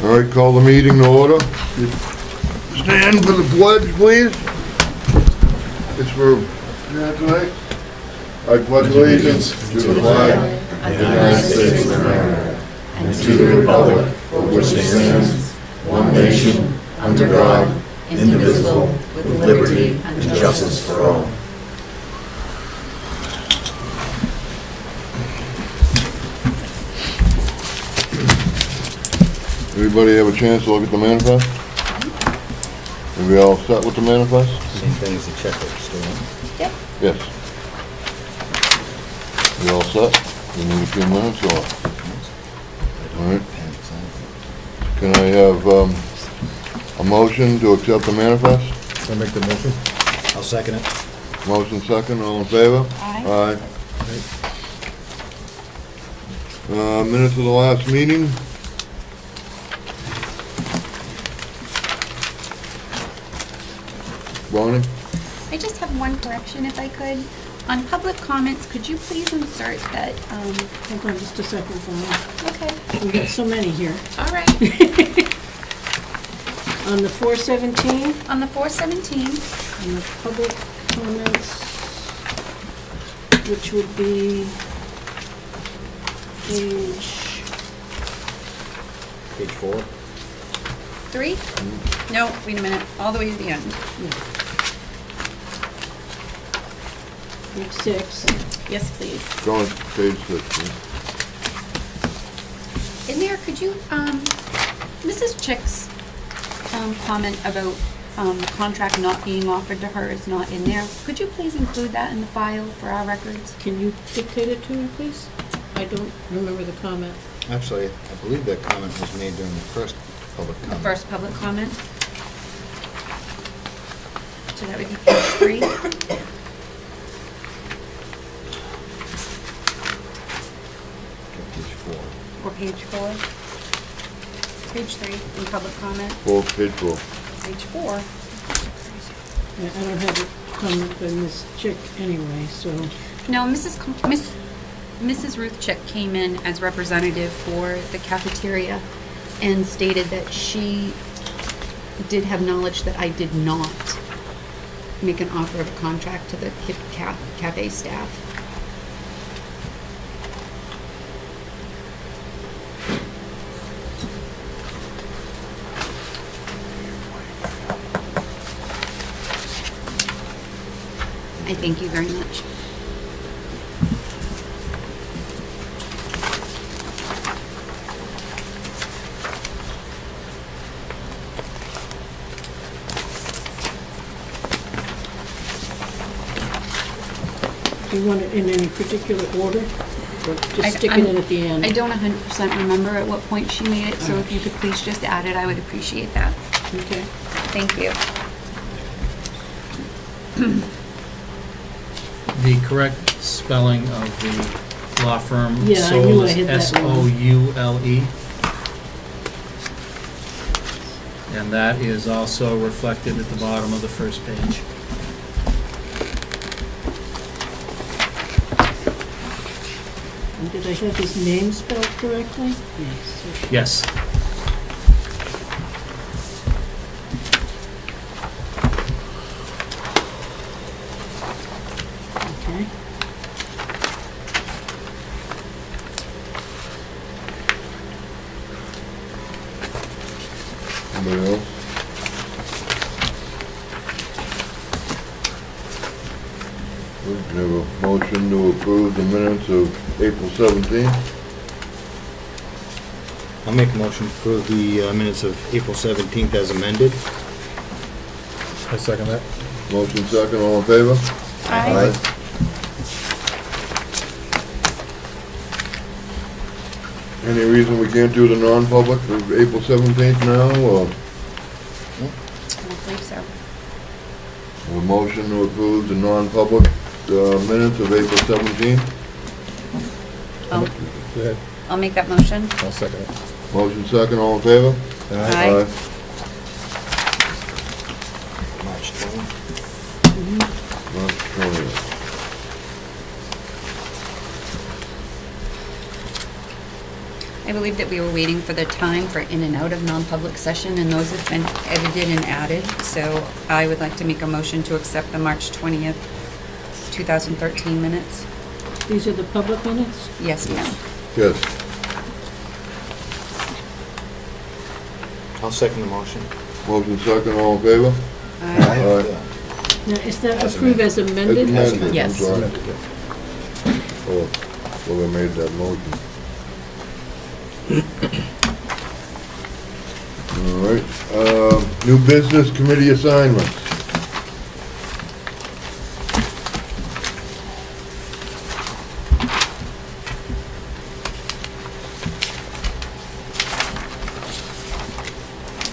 All right, call the meeting to order. Stand for the pledge, please. It's for tonight. I pledge allegiance to the flag of the United States of America and to the republic for which it stands, one nation, under God, indivisible, with liberty and justice for all. Everybody have a chance to look at the manifest? Are we all set with the manifest? Same thing as the checklist, still. Yep. Yes. We all set? We need a few minutes or? All right. Can I have a motion to accept the manifest? I'll make the motion. I'll second it. Motion second, all in favor? Aye. Aye. Minutes of the last meeting. Bonnie? I just have one correction if I could. On public comments, could you please insert that, Hold on just a second, Bonnie. okay. We got so many here. All right. On the 417, On the 417, on the public comments, which would be Page 4. 3? No, wait a minute, all the way to the end. page 6. Yes, please. Go on page 6. In there, could you, Mrs. Chick's comment about the contract not being offered to her is not in there. Could you please include that in the file for our records? Can you dictate it to me, please? I don't remember the comment. Actually, I believe that comment was made during the first public The comment. first public comment? So that would be page 3. Page 4. Or page 4? Page 3 in public comment. Page 4. Page 4. Yeah, I don't have a comment by Ms. Chick anyway, so. No, Mrs. Ruth Chick came in as representative for the cafeteria and stated that she did have knowledge that I did not make an offer of a contract to the cafe staff. I thank you very much. Do you want it in any particular order? Or just stick it in at the end? I don't 100% remember at what point she made it, so if you could please just add it, I would appreciate that. Okay. Thank you. The correct spelling of the law firm Yeah, I knew I Soule had is that wrong. S-O-U-L-E. And that is also reflected at the bottom of the first page. And did I have his name spelled correctly? Yes. Okay. Yes. Okay. Anybody else? We can have a motion to approve the minutes of April 17th. I'll make a motion to approve the minutes of April 17th as amended. I second that. Motion second, all in favor? Aye. Any reason we can't do the non-public for April 17th now, or I don't believe so. a motion to approve the non-public minutes of April 17th? Oh, Go ahead. I'll make that motion. I'll second it. Motion second, all in favor? Aye. March 20th. March 20th. I believe that we were waiting for the time for in and out of non-public session, and those have been edited and added. So I would like to make a motion to accept the March 20th, 2013 minutes. These are the public minutes? Yes, ma'am. Yes. I'll second the motion. Motion second, all in favor? Aye. Now, is that As approved as amended? It's amended, I'm Yes. sorry. Oh, well, we made that motion. All right, new business committee assignments.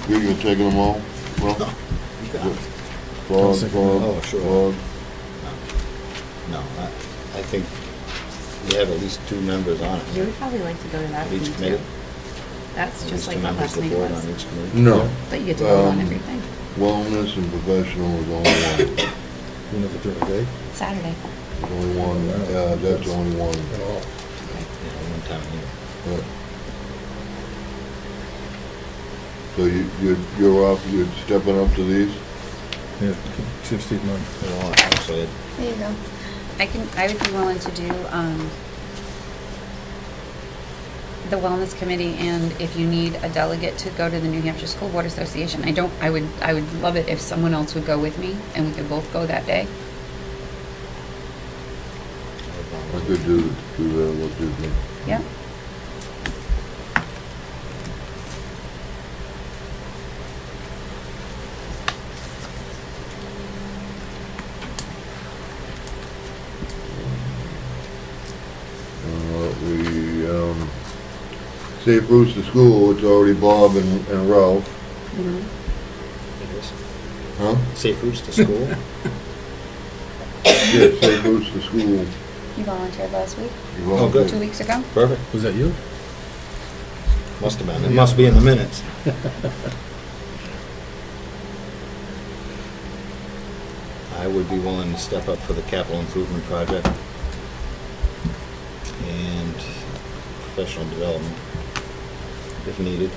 You're taking them all? Well, Bob, Oh, sure. Bob. No, I think we have at least 2 members on it. You would probably like to go to that Of each meeting committee. too. That's At just least like 2 the members last of the name board was. on each committee. No. But you get to vote on Um, everything. Wellness and professional is only one. You know, during the day? Saturday. There's only one, that's only one. At all. Yeah, 1 time a year. Yeah. So you're off, you're stepping up to these? Yeah, keep Steve Martin. Well, actually, There you go. I would be willing to do, the wellness committee, and if you need a delegate to go to the New Hampshire School Board Association, I would love it if someone else would go with me and we could both go that day. I could do that, what do you think? Yeah. The Safe Routes to School, it's already Bob and Ralph, it is. huh? Safe routes to school? Yeah, Safe Routes to School. You volunteered last week, You Oh, good. 2 weeks ago? Perfect. Was that you? Must have been. It must be in the minutes. I would be willing to step up for the capital improvement project and professional development if needed.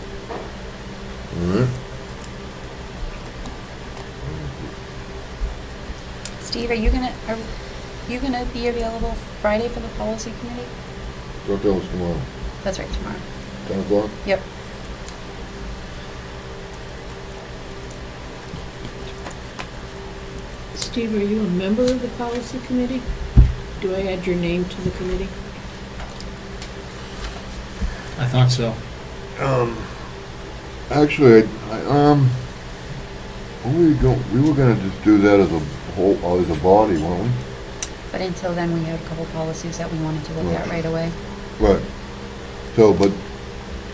All right. Steve, are you gonna be available Friday for the policy committee? Thought that was tomorrow. That's right, tomorrow. 10 o'clock? Yep. Steve, are you a member of the policy committee? Do I add your name to the committee? I thought so. Actually, we were gonna just do that as a whole, as a body, weren't we? But until then, we had a couple policies that we wanted to look at right away. Right. So, but,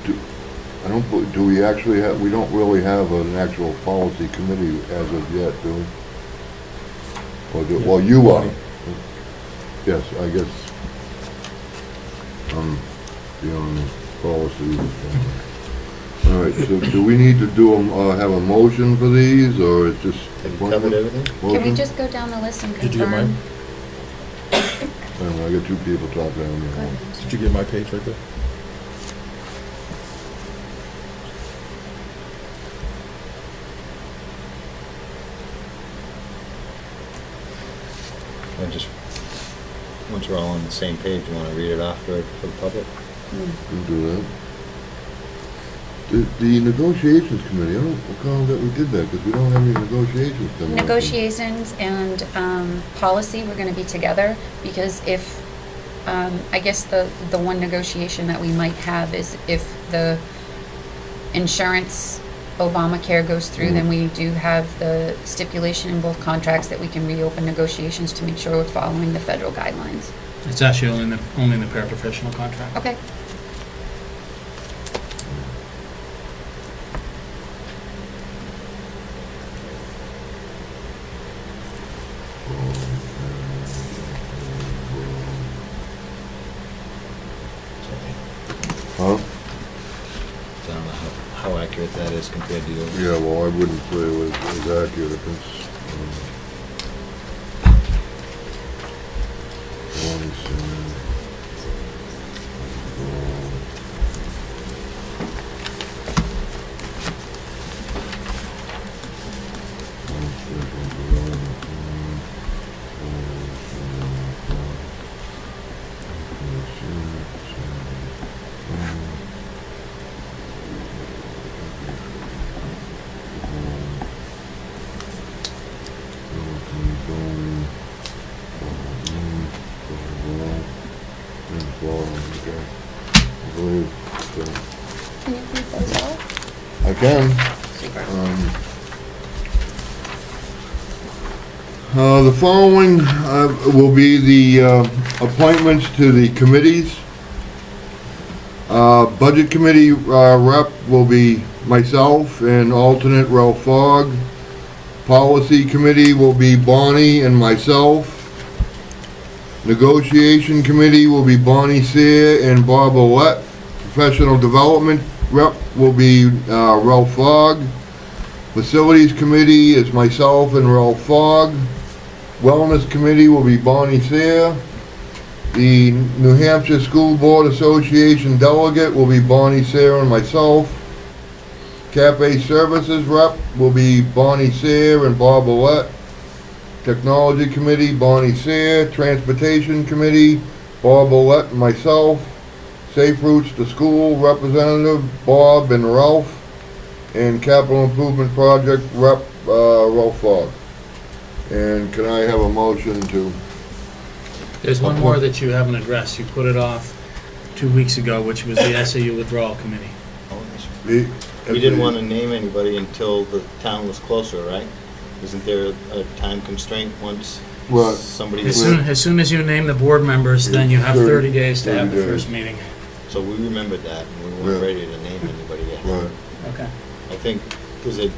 do we actually have, we don't really have an actual policy committee as of yet, do we? Or well, you are. Yes, I guess, beyond policy. All right, so do we need to have a motion for these, or it's just? Have you covered everything? Can we Motion? just go down the list and confirm? Did you get mine? I got 2 people talking on Go me. ahead. Did you get my page right there? I just, once we're all on the same page, you want to read it off for the public? Can do that. The negotiations committee, I don't recall that we did that, because we don't have any negotiations coming up. Negotiations and policy, we're gonna be together, because if, I guess the one negotiation that we might have is if the insurance Obamacare goes through, then we do have the stipulation in both contracts that we can reopen negotiations to make sure we're following the federal guidelines. It's actually only in the paraprofessional contract. Okay. Huh? I don't know how accurate that is compared to yours. Yeah, well, I wouldn't say it was accurate. It's, So, Can you read those off? I can. Super. The following will be the appointments to the committees. Budget Committee rep will be myself and alternate Ralph Fogg. Policy Committee will be Bonnie and myself. Negotiation Committee will be Bonnie Cyre and Bob Ouellette. Professional Development rep will be Ralph Fogg. Facilities Committee is myself and Ralph Fogg. Wellness Committee will be Bonnie Cyre. The New Hampshire School Board Association delegate will be Bonnie Cyre and myself. Cafe Services rep will be Bonnie Cyre and Bob Ouellette. Technology Committee, Bonnie Cyre. Transportation Committee, Bob Ouellette and myself. Safe Routes to School representative, Bob and Ralph. And Capital Improvement Project rep, Ralph Fogg. And can I have a motion to... There's one more that you haven't addressed. You put it off 2 weeks ago, which was the SAU withdrawal committee. We didn't want to name anybody until the town was closer, right? Isn't there a time constraint once Well, somebody... As soon as you name the board members, then you have 30 days to have the 30 first meeting. So we remembered that, and we weren't Yeah. ready to name anybody yet. Right. Okay. I think, is it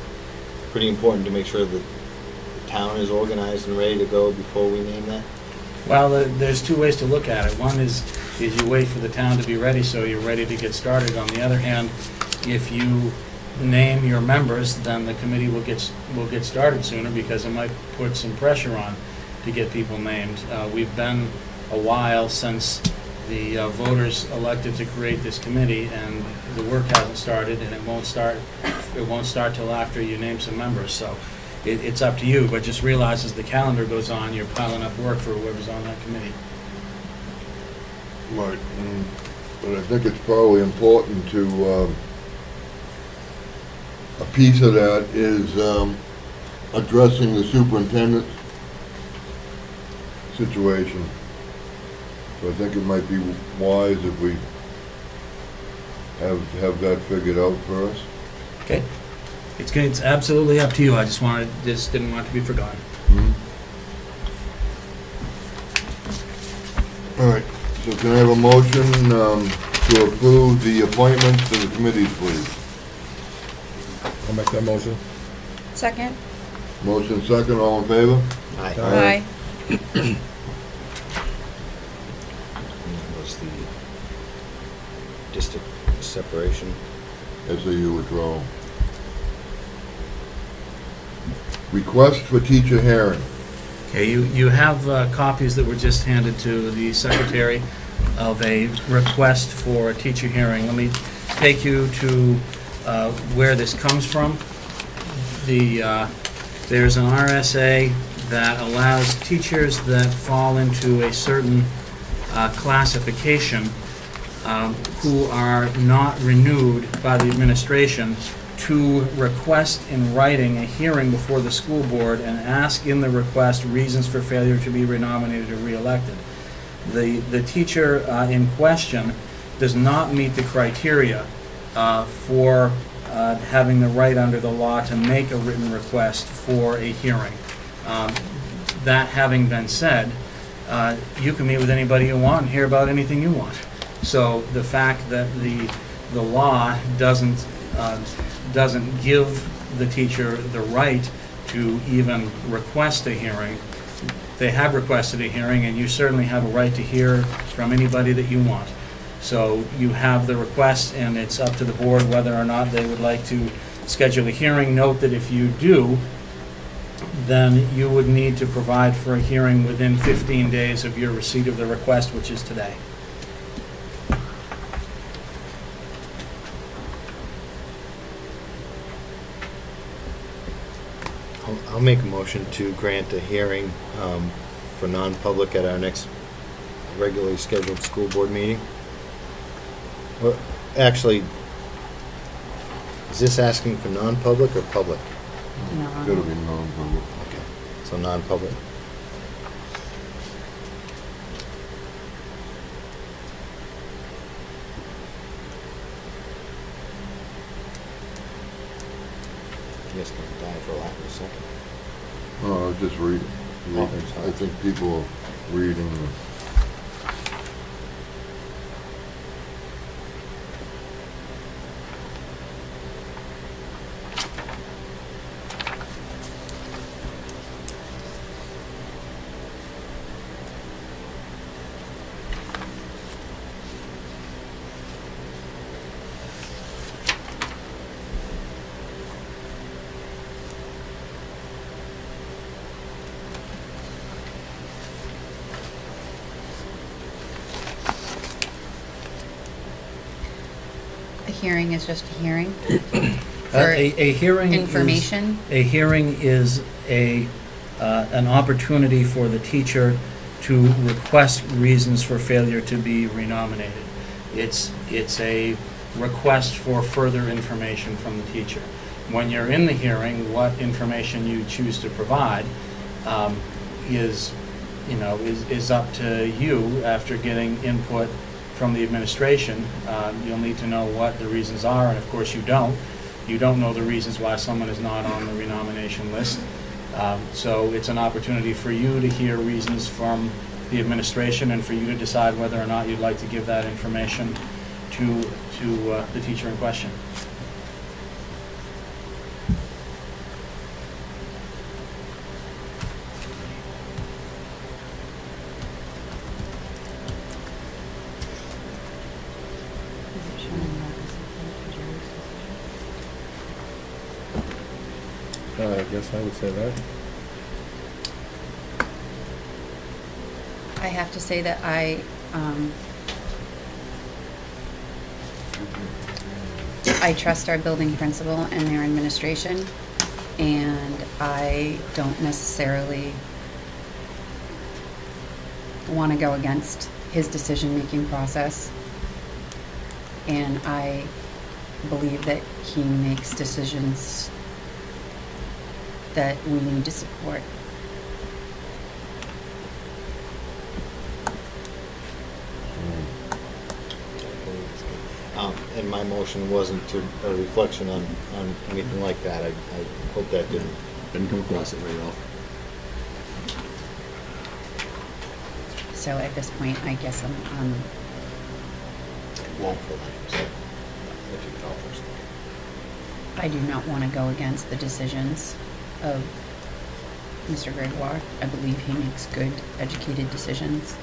pretty important to make sure that the town is organized and ready to go before we name that? Well, there's two ways to look at it. One is you wait for the town to be ready, so you're ready to get started. On the other hand, if you name your members, then the committee will get started sooner, because it might put some pressure on to get people named. We've been a while since the voters elected to create this committee, and the work hasn't started, and it won't start till after you name some members. So it's up to you, but just realize as the calendar goes on, you're piling up work for whoever's on that committee. Right. But I think it's probably important to, a piece of that is addressing the superintendent's situation. So I think it might be wise if we have that figured out first. Okay. It's absolutely up to you. I just didn't want it to be forgotten. All right. So can I have a motion to approve the appointments to the committees, please? I'll make that motion. Second? Motion second, all in favor? Aye. Aye. That was the district separation. SAU withdrawal. Request for teacher hearing. Okay, you have copies that were just handed to the secretary of a request for a teacher hearing. Let me take you to where this comes from. There's an RSA that allows teachers that fall into a certain classification who are not renewed by the administration to request in writing a hearing before the school board and ask in the request reasons for failure to be renominated or re-elected. The teacher in question does not meet the criteria for having the right under the law to make a written request for a hearing. That having been said, you can meet with anybody you want and hear about anything you want. So the fact that the law doesn't give the teacher the right to even request a hearing. They have requested a hearing, and you certainly have a right to hear from anybody that you want. So you have the request, and it's up to the board whether or not they would like to schedule a hearing. Note that if you do, then you would need to provide for a hearing within 15 days of your receipt of the request, which is today. I'll make a motion to grant a hearing for non-public at our next regularly scheduled school board meeting. Well, actually, is this asking for non-public or public? Gotta be non-public. Okay, so non-public. guess gonna die for lack of a second. No, I was just reading. Oh, I think people are reading. A hearing is just a hearing? A hearing is- Information? A hearing is an opportunity for the teacher to request reasons for failure to be renominated. It's a request for further information from the teacher. When you're in the hearing, what information you choose to provide is up to you after getting input from the administration. You'll need to know what the reasons are, and of course you don't. You don't know the reasons why someone is not on the renomination list. So it's an opportunity for you to hear reasons from the administration and for you to decide whether or not you'd like to give that information to the teacher in question. I guess I would say that. I have to say that I trust our building principal and their administration, and I don't necessarily want to go against his decision-making process. And I believe that he makes decisions that we need to support. And my motion wasn't a reflection on anything like that. I hope that didn't come across it very well. So at this point, I guess I'm Won't for that, so if you call first. I do not want to go against the decisions of Mr. Gregoire. I believe he makes good, educated decisions.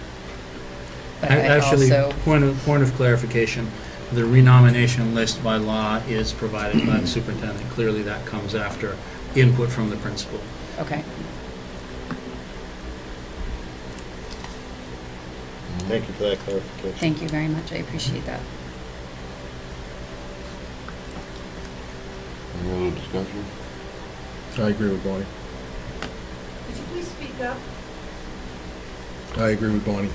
But I Actually, also, point of clarification, the renomination list by law is provided by the superintendent. Clearly that comes after input from the principal. okay. Thank you for that clarification. Thank you very much. I appreciate that. Any other discussion? I agree with Bonnie. Could you please speak up? I agree with Bonnie.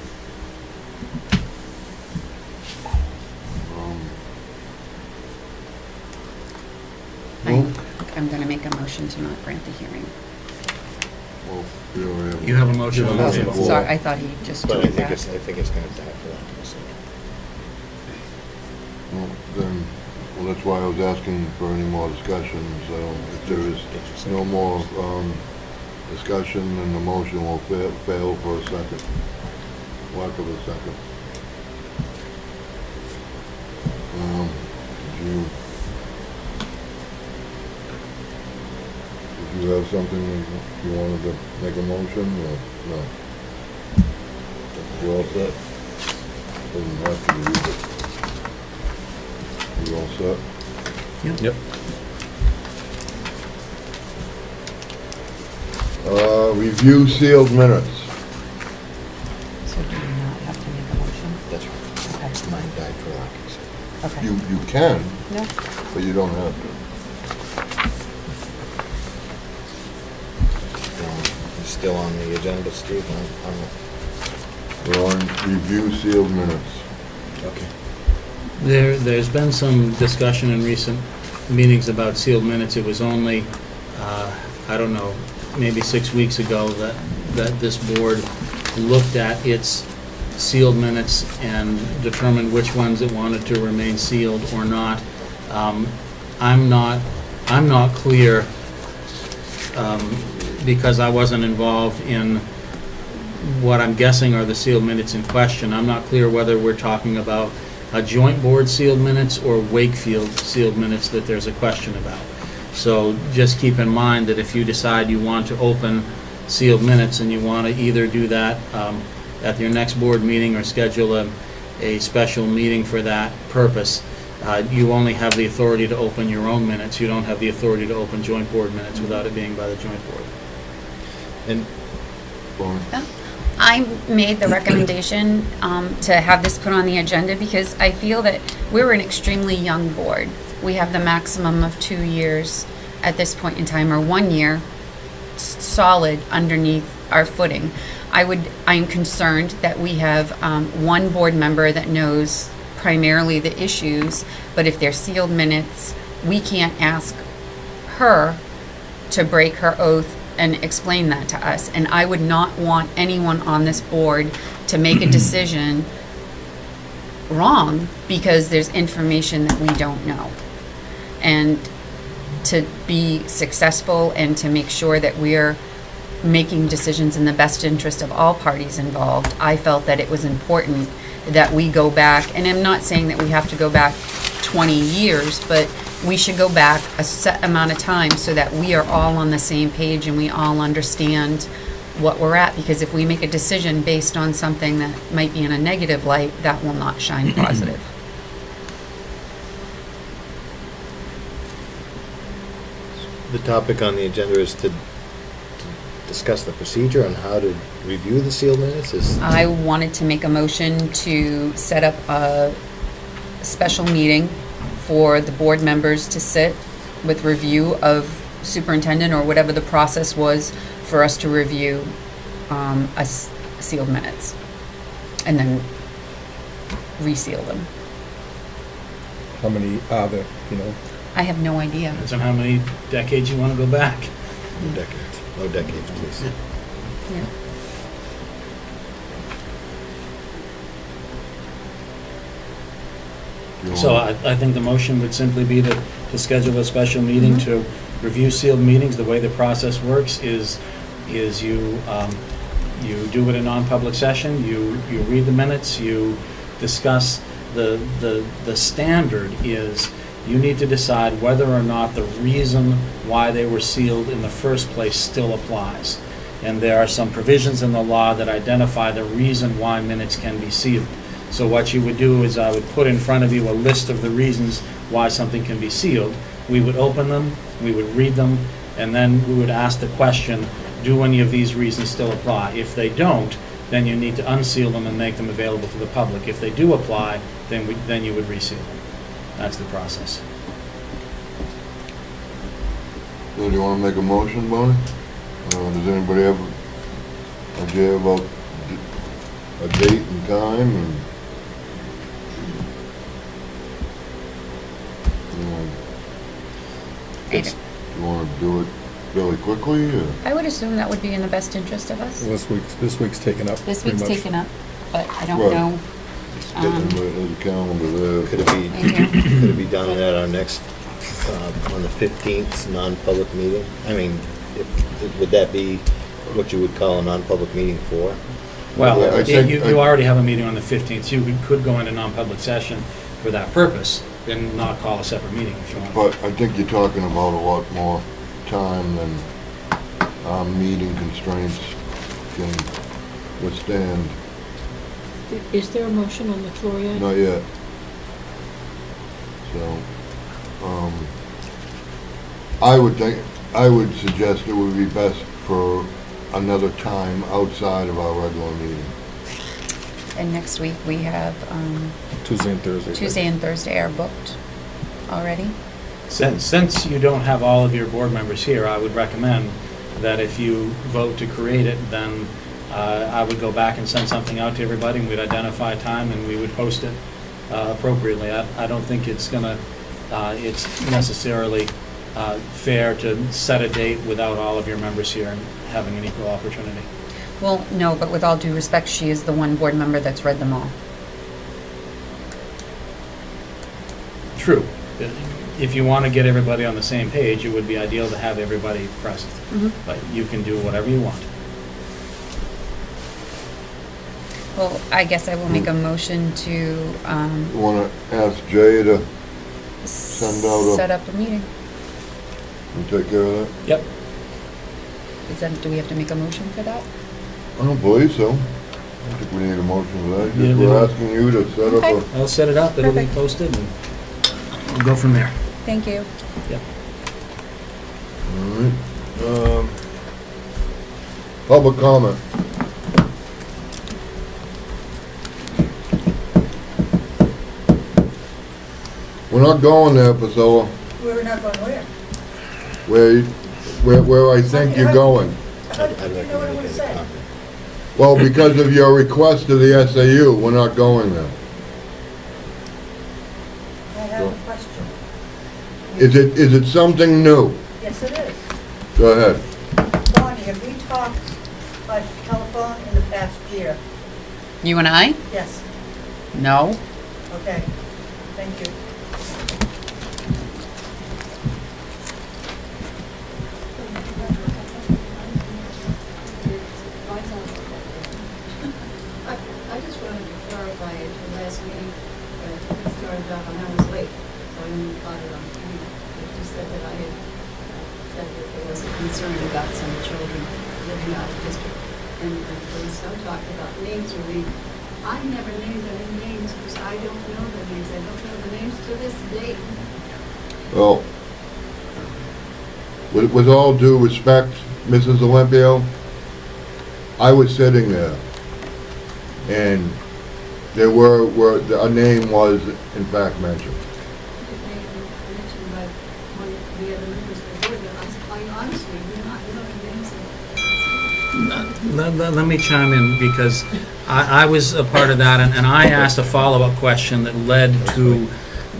I'm going to make a motion to not grant the hearing. Well, we already have. You have a motion on the Oh, table. sorry, I thought he just But took I it think back. it's going to die for that. So. Well, then, well, that's why I was asking for any more discussion. So if there is no more discussion, then the motion will fail for a second. Lack of a second. Did you have something you wanted to make a motion, or no? You all set? Doesn't have to read it. You all set? Yep. Review sealed minutes. So do you not have to make a motion? That's right. Okay. Mine died for lack of a second. Okay. You can, No? but you don't have to. Still on the agenda, Steve? We're on review sealed minutes. Okay. There's been some discussion in recent meetings about sealed minutes. It was only, I don't know, maybe 6 weeks ago that this board looked at its sealed minutes and determined which ones it wanted to remain sealed or not. I'm not clear because I wasn't involved in what I'm guessing are the sealed minutes in question. I'm not clear whether we're talking about a joint board sealed minutes or Wakefield sealed minutes that there's a question about. So just keep in mind that if you decide you want to open sealed minutes and you want to either do that at your next board meeting or schedule a special meeting for that purpose, you only have the authority to open your own minutes. You don't have the authority to open joint board minutes without it being by the joint board. And I made the recommendation to have this put on the agenda because I feel that we're an extremely young board. We have the maximum of 2 years at this point in time, or 1 year solid underneath our footing. I'm concerned that we have one board member that knows primarily the issues, but if they're sealed minutes, we can't ask her to break her oath and explain that to us. And I would not want anyone on this board to make a decision wrong because there's information that we don't know. And to be successful and to make sure that we're making decisions in the best interest of all parties involved, I felt that it was important that we go back, and I'm not saying that we have to go back 20 years, but we should go back a set amount of time so that we are all on the same page and we all understand what we're at, because if we make a decision based on something that might be in a negative light, that will not shine positive. the topic on the agenda is to discuss the procedure on how to review the sealed minutes? I wanted to make a motion to set up a special meeting for the board members to sit with review of superintendent or whatever the process was for us to review sealed minutes and then reseal them. How many are there, you know? I have no idea. Depends on how many decades you want to go back. No decades. No decades, please. Yeah. So I think the motion would simply be to schedule a special meeting to review sealed meetings. The way the process works is you do it in non-public session, you read the minutes, you discuss the standard is you need to decide whether or not the reason why they were sealed in the first place still applies. And there are some provisions in the law that identify the reason why minutes can be sealed. So what you would do is I would put in front of you a list of the reasons why something can be sealed. We would open them, we would read them, and then we would ask the question, do any of these reasons still apply? If they don't, then you need to unseal them and make them available to the public. If they do apply, then you would reseal them. That's the process. So do you want to make a motion, Bonnie? Does anybody have an idea about a date and time? And you want to do it really quickly? Or? I would assume that would be in the best interest of us. This week's taken up. This pretty week's much. taken up, but I don't Right. know. There's a calendar there. Could it be done at our next, on the 15th, non-public meeting? I mean, would that be what you would call a non-public meeting for? Well, I think- you already have a meeting on the 15th. You could go into non-public session for that purpose and not call a separate meeting if you want. But I think you're talking about a lot more time than our meeting constraints can withstand. Is there a motion on the floor yet? Not yet. So, I would suggest it would be best for another time outside of our regular meeting. And next week we have Tuesday and Thursday. Tuesday and Thursday are booked already. Since you don't have all of your board members here, I would recommend that if you vote to create it, then I would go back and send something out to everybody, and we'd identify a time, and we would post it appropriately. I don't think it's necessarily fair to set a date without all of your members here and having an equal opportunity. Well, no, but with all due respect, she is the one board member that's read them all. True, If you want to get everybody on the same page, it would be ideal to have everybody present. But you can do whatever you want. Well, I guess I will make a motion to You wanna ask Jay to send out set up a meeting. and take care of that? Yep. Do we have to make a motion for that? I don't believe so. I don't think we need a motion for that. Yeah, Just we we're don't. asking you to set up Okay. a, I'll set it up, it'll be Perfect. posted, and we'll go from there. Thank you. Yep. all right. Public comment. We're not going there, Priscilla, We're not going where? where I think you're going. How do you know what I want to say? Well, because of your request to the SAU, we're not going there. I have a question. Is it something new? Yes, it is. Go ahead. Bonnie, have we talked by telephone in the past year? You and I? Yes. No. Okay. Thank you. I just wanted to clarify at the last meeting, it started off and I was late, so I only caught it on camera. You said that I had said that there was a concern about some children living out of district. And there was some talk about names were named. I never named any names because I don't know the names. I don't know the names to this date. Well, with all due respect, Mrs. Olympio, I was sitting there, and there a name was in fact mentioned. Mentioned by one of the other members of the board, but I honestly do not know the names. Let me chime in, because I was a part of that, and I asked a follow-up question that led to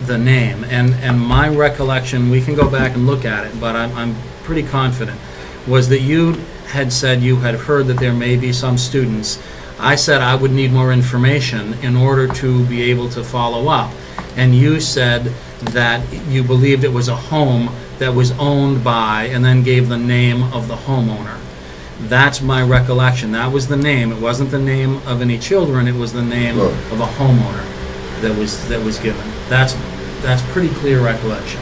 the name. And my recollection, we can go back and look at it, but I'm pretty confident, was that you had said you had heard that there may be some students. I said I would need more information in order to be able to follow up. And you said that you believed it was a home that was owned by, and then gave the name of the homeowner. That's my recollection. That was the name. It wasn't the name of any children. It was the name Right. of a homeowner that was given. That's pretty clear recollection.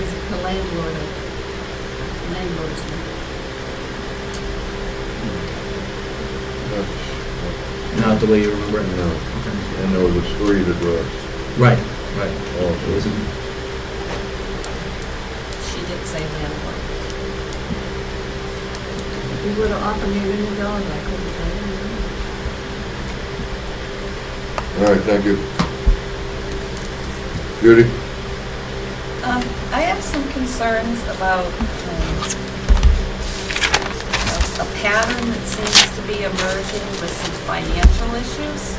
Is it the landlord of landlord's name? Not the way you remember it? No. And there was a street address Right, right. also. She did say landlord. If you would have offered me $1 million, I couldn't tell you. All right, thank you. Judy? I have some concerns about a pattern that seems to be emerging with some financial issues.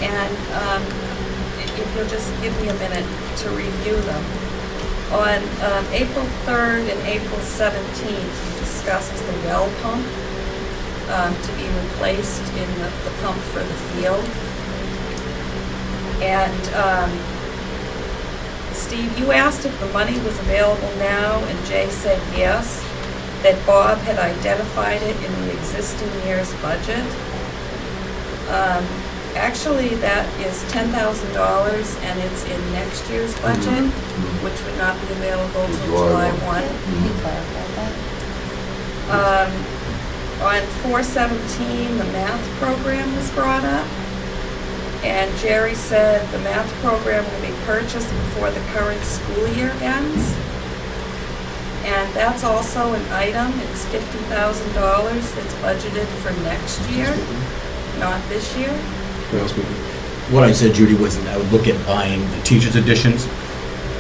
And if you'll just give me a minute to review them. On April 3rd and April 17th, you discussed the well pump to be replaced in the pump for the field. And Steve, you asked if the money was available now, and Jay said yes, that Bob had identified it in the existing year's budget. Actually, that is $10,000, and it's in next year's budget, which would not be available until July 1. Can you clarify that? On 4/17, the math program was brought up, and Jerry said the math program will be purchased before the current school year ends. And that's also an item, it's $50,000 that's budgeted for next year, not this year. What I said, Judy, was that I would look at buying the teachers' editions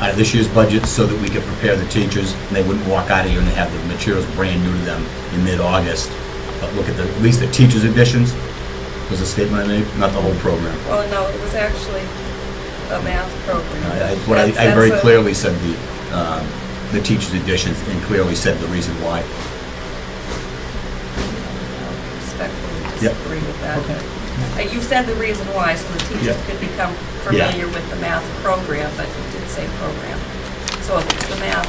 out of this year's budget so that we could prepare the teachers and they wouldn't walk out of here and they have the materials brand new to them in mid-August. But look at at least the teachers' editions was a statement I made, not the whole program. Well, no, it was actually a math program. I very clearly said the teachers' editions and clearly said the reason why. Respectfully disagree with that. Okay. You said the reason why, so the teachers Yeah. could become familiar with the math program, but you did say program. So if it's the math,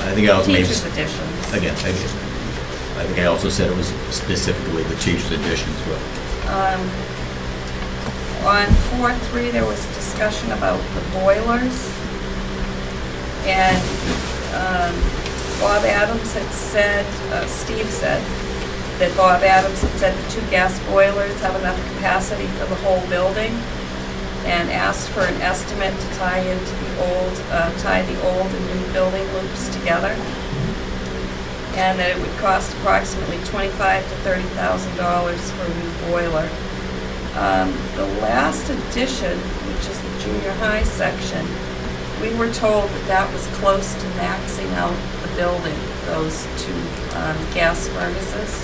I think I also made, teachers' additions. again, I think I also said it was specifically the teacher's additions, but On 4.3, there was discussion about the boilers. And Bob Adams had said, Steve said, that Bob Adams had said the 2 gas boilers have enough capacity for the whole building, and asked for an estimate to tie the old and new building loops together, and that it would cost approximately $25,000 to $30,000 for a new boiler. The last addition, which is the junior high section, we were told that that was close to maxing out the building, those 2 gas furnaces.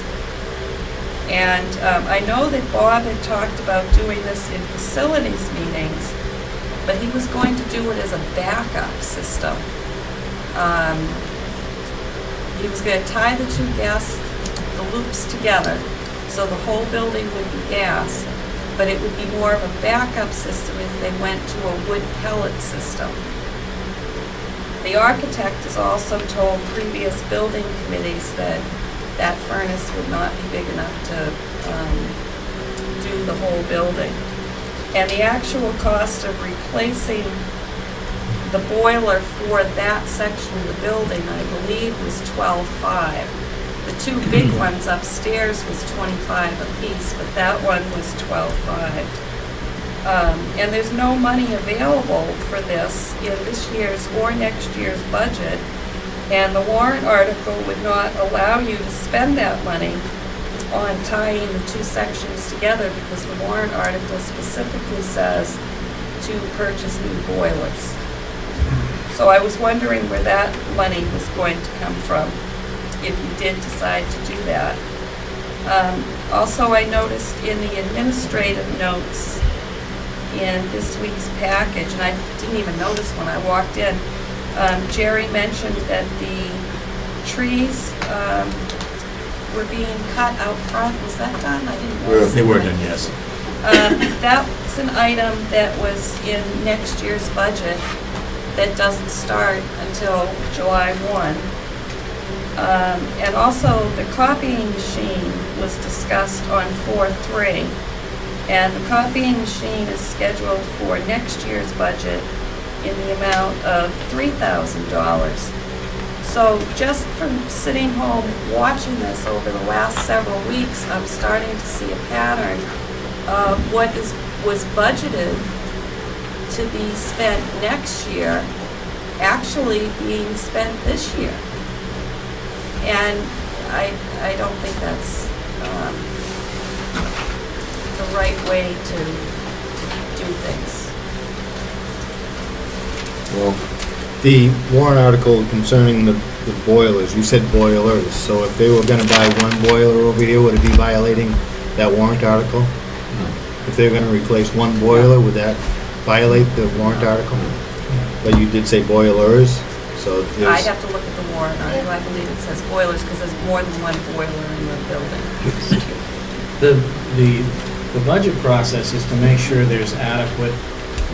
And I know that Bob had talked about doing this in facilities meetings, but he was going to do it as a backup system. He was going to tie the 2 the loops together, so the whole building would be gas, but it would be more of a backup system if they went to a wood pellet system. The architect has also told previous building committees that that furnace would not be big enough to do the whole building. And the actual cost of replacing the boiler for that section of the building, I believe, was $12,500. The 2 big ones upstairs was $25,000 apiece, but that one was $12,500. And there's no money available for this in this year's or next year's budget, and the warrant article would not allow you to spend that money on tying the 2 sections together, because the warrant article specifically says to purchase new boilers. So I was wondering where that money was going to come from, if you did decide to do that. Also, I noticed in the administrative notes in this week's package, and I didn't even notice when I walked in, Jerry mentioned that the trees were being cut out front. Was that done? I didn't notice. they were done, yes. That's an item that was in next year's budget that doesn't start until July 1. And also, the copying machine was discussed on 4.3. And the copying machine is scheduled for next year's budget in the amount of $3,000. So just from sitting home watching this over the last several weeks, I'm starting to see a pattern of what was budgeted to be spent next year actually being spent this year. And I don't think that's the right way to do things. Well, the warrant article concerning the boilers, you said boilers, so if they were gonna buy 1 boiler over here, would it be violating that warrant article? If they were gonna replace 1 boiler, would that violate the warrant article? But you did say boilers, so I'd there's, have to look at the warrant article. I believe it says boilers because there's more than 1 boiler in the building. The budget process is to make sure there's adequate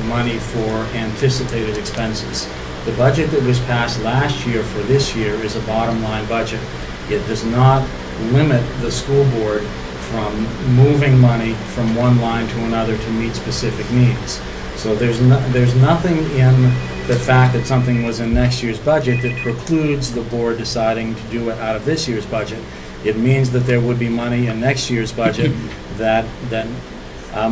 money for anticipated expenses. The budget that was passed last year for this year is a bottom line budget. It does not limit the school board from moving money from one line to another to meet specific needs. So there's nothing in the fact that something was in next year's budget that precludes the board deciding to do it out of this year's budget. It means that there would be money in next year's budget that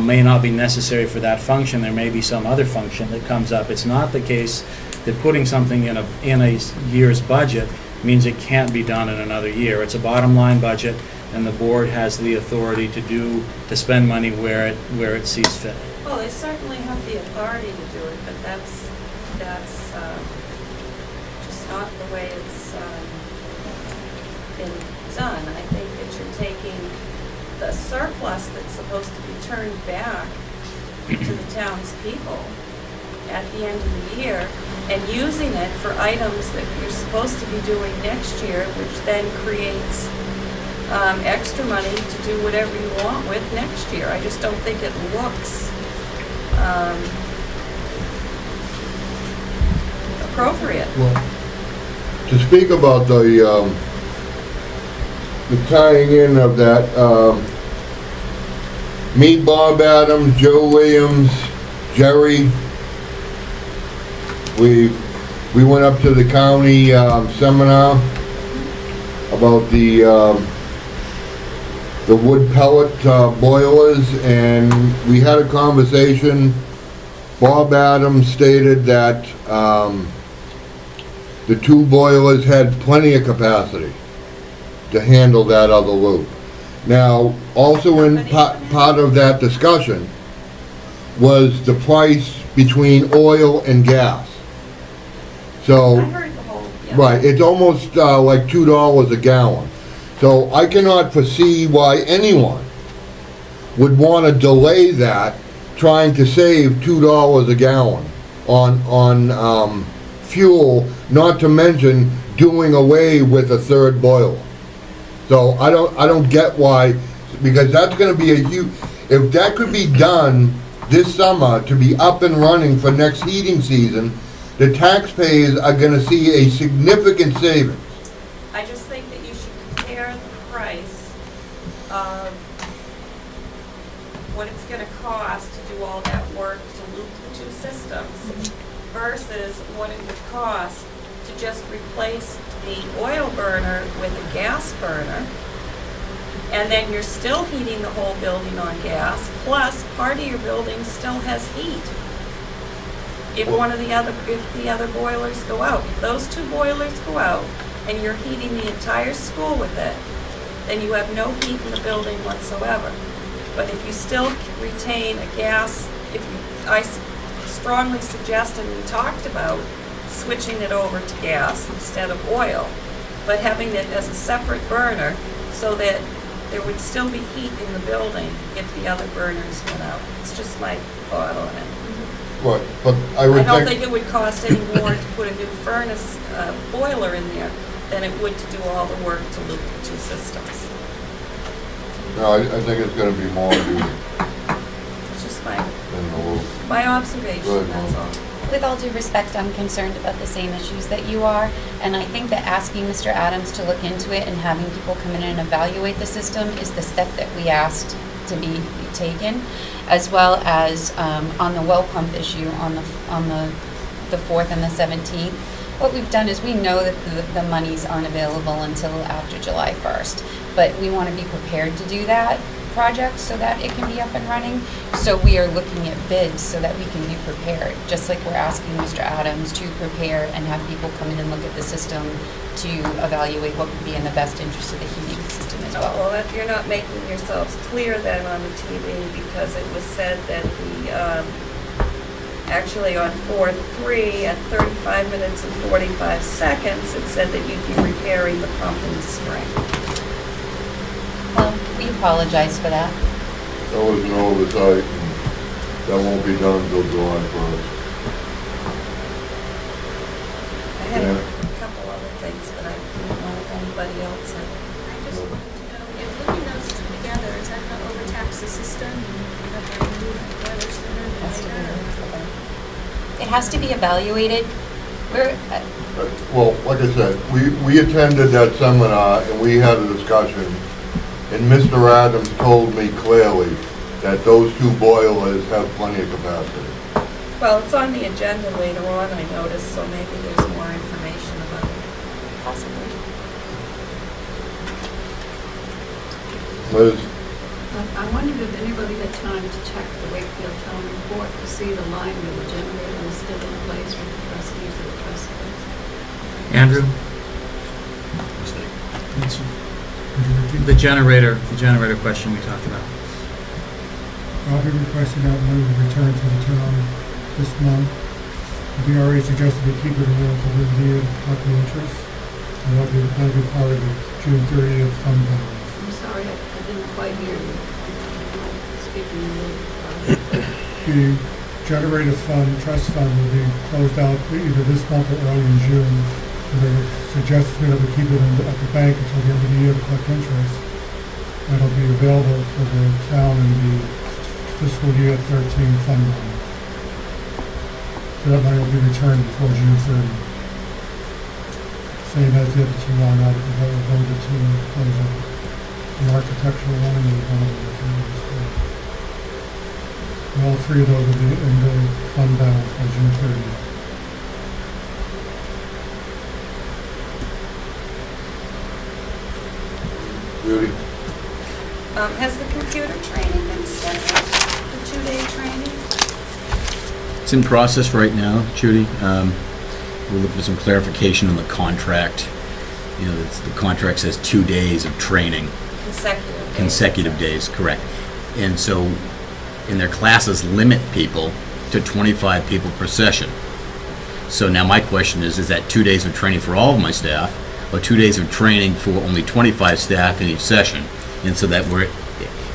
may not be necessary for that function. There may be some other function that comes up. It's not the case that putting something in a year's budget means it can't be done in another year. It's a bottom line budget, and the board has the authority to spend money where it sees fit. Well, they certainly have the authority to do it, but that's just not the way it's been done. I think that you're taking the surplus that's supposed to be turned back to the townspeople at the end of the year and using it for items that you're supposed to be doing next year, which then creates extra money to do whatever you want with next year. I just don't think it looks appropriate. Well, to speak about the tying in of that, me, Bob Adams, Joe Williams, Jerry, we went up to the county seminar about the wood pellet boilers, and we had a conversation. Bob Adams stated that the 2 boilers had plenty of capacity to handle that other loop. Now, also in part of that discussion was the price between oil and gas. So, I heard the whole, yeah. right, it's almost like $2 a gallon. So I cannot foresee why anyone would want to delay that, trying to save $2 a gallon on fuel, not to mention doing away with a 3rd boiler. So I don't get why, because that's going to be a huge, if that could be done this summer to be up and running for next heating season, the taxpayers are going to see a significant savings. I just think that you should compare the price of what it's going to cost to do all that work to loop the 2 systems versus what it would cost to just replace the oil burner with a gas burner, and then you're still heating the whole building on gas, plus part of your building still has heat. If the other boilers go out, if those 2 boilers go out and you're heating the entire school with it, then you have no heat in the building whatsoever. But if you still retain a gas, I strongly suggest, and we talked about, switching it over to gas instead of oil, but having it as a separate burner so that there would still be heat in the building if the other burners went out. It's just my thought on it. Right, but I don't think it would cost any more to put a new furnace boiler in there than it would to do all the work to loop the 2 systems. No, I think it's going to be more than It's just my Right. observation, that's all. With all due respect, I'm concerned about the same issues that you are, and I think that asking Mr. Adams to look into it and having people come in and evaluate the system is the step that we asked to be taken, as well as on the well pump issue on the 4th and the 17th. What we've done is we know that the monies aren't available until after July 1st, but we want to be prepared to do that project so that it can be up and running. So we are looking at bids so that we can be prepared, just like we're asking Mr. Adams to prepare and have people come in and look at the system to evaluate what would be in the best interest of the heating system as well. Well, if you're not making yourselves clear then on the TV, because it was said that actually on 4/3 at 35 minutes and 45 seconds, it said that you'd be repairing the pump in the spring. Well, we apologize for that. That was an oversight, and that won't be done until July 1st. I had a couple other things, but I didn't know if anybody else had. I just wanted to know, if putting those 2 together, is that going to overtax the system? It has to be evaluated. Well, like I said, we attended that seminar and we had a discussion, and Mr. Adams told me clearly that those 2 boilers have plenty of capacity. Well, it's on the agenda later on, I noticed, so maybe there's more information about it. Possibly. Liz? I wondered if anybody had time to check the Wakefield town report to see the line where the generator is still in place with the trustees of the trustees. Andrew? The generator question we talked about. I'll be requesting that money to return to the town this month. The DRA suggested we keep it in there until the year to collect the interest, and that'll be part of the June 30th fund balance. I'm sorry, I didn't quite hear you. Speaking a little. The generator fund, trust fund, will be closed out either this month or early in June. And they suggested that we keep it at the bank until the end of the year to collect interest. that'll be available for the town in the fiscal year 13 fund balance. So that money will be returned before June 30. Same as the other two line items that were voted to close out. The architectural one and the one of the school. And all three of those will be in the fund balance by June 30th. Judy? Has the computer training been scheduled, the 2-day training? It's in process right now, Judy. We're looking for some clarification on the contract. You know, the contract says 2 days of training. Consecutive days, correct. And so, and their classes limit people to 25 people per session. So now my question is that 2 days of training for all of my staff, or 2 days of training for only 25 staff in each session? And so that we're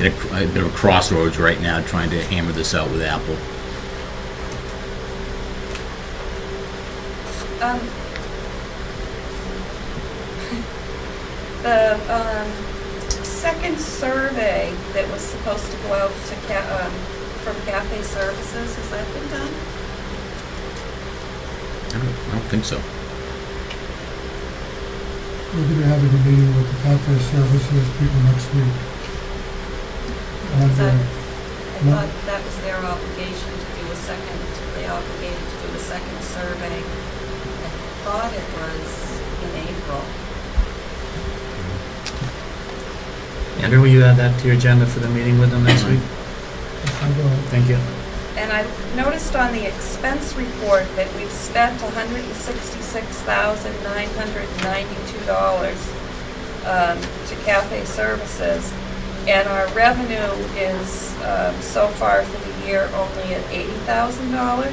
at a bit of a crossroads right now, trying to hammer this out with Apple. The second survey that was supposed to go out to from Cafe Services, has that been done? I don't think so. We're going to have a meeting with the cafe services people next week. I thought that was their obligation to do a second, they obligated to do a second survey. I thought it was in April. Andrew, will you add that to your agenda for the meeting with them next week? Thank you. And I noticed on the expense report that we've spent $166,992 to Cafe Services, and our revenue is so far for the year only at $80,000.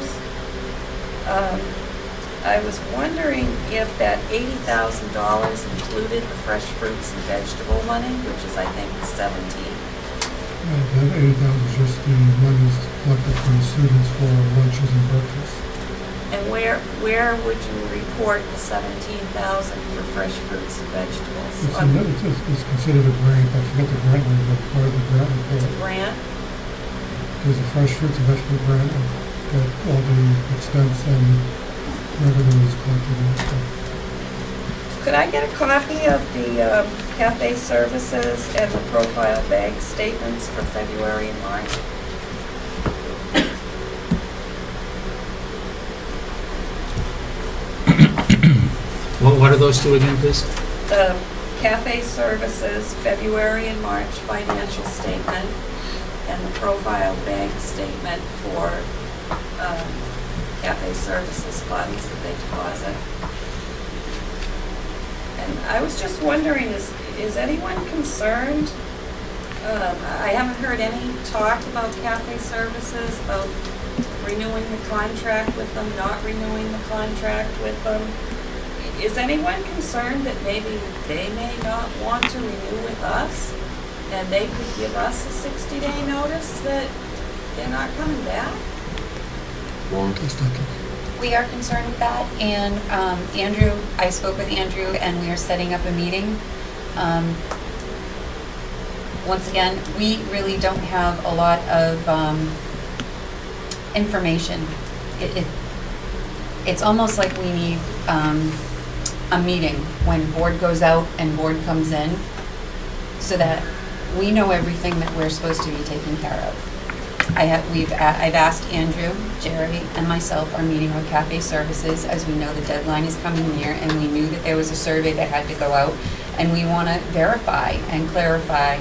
I was wondering if that $80,000 included the fresh fruits and vegetable money, which is I think 17. That 80,000 is just the monies collected from the students for lunches and breakfast. And where would you report the 17,000 for fresh fruits and vegetables? It's considered a grant. I forget the grant name, but part of the grant report. It's a grant? There's a fresh fruits and vegetable grant that all the expense and revenue is collected in. Could I get a copy of the Cafe Services and the profile bag statements for February and March? What are those two again, please? The Cafe Services February and March financial statement and the profile bag statement for Cafe Services funds that they deposit. And I was just wondering, is anyone concerned? I haven't heard any talk about Cafe Services, about renewing the contract with them, not renewing the contract with them. Is anyone concerned that maybe they may not want to renew with us, and they could give us a 60-day notice that they're not coming back? We are concerned with that, and Andrew, I spoke with Andrew, and we are setting up a meeting. Once again, we really don't have a lot of information. It's almost like we need a meeting when board goes out and board comes in, so that we know everything that we're supposed to be taking care of. I've asked Andrew, Jerry, and myself are meeting with Cafe Services, as we know the deadline is coming near, and we knew that there was a survey that had to go out, and we want to verify and clarify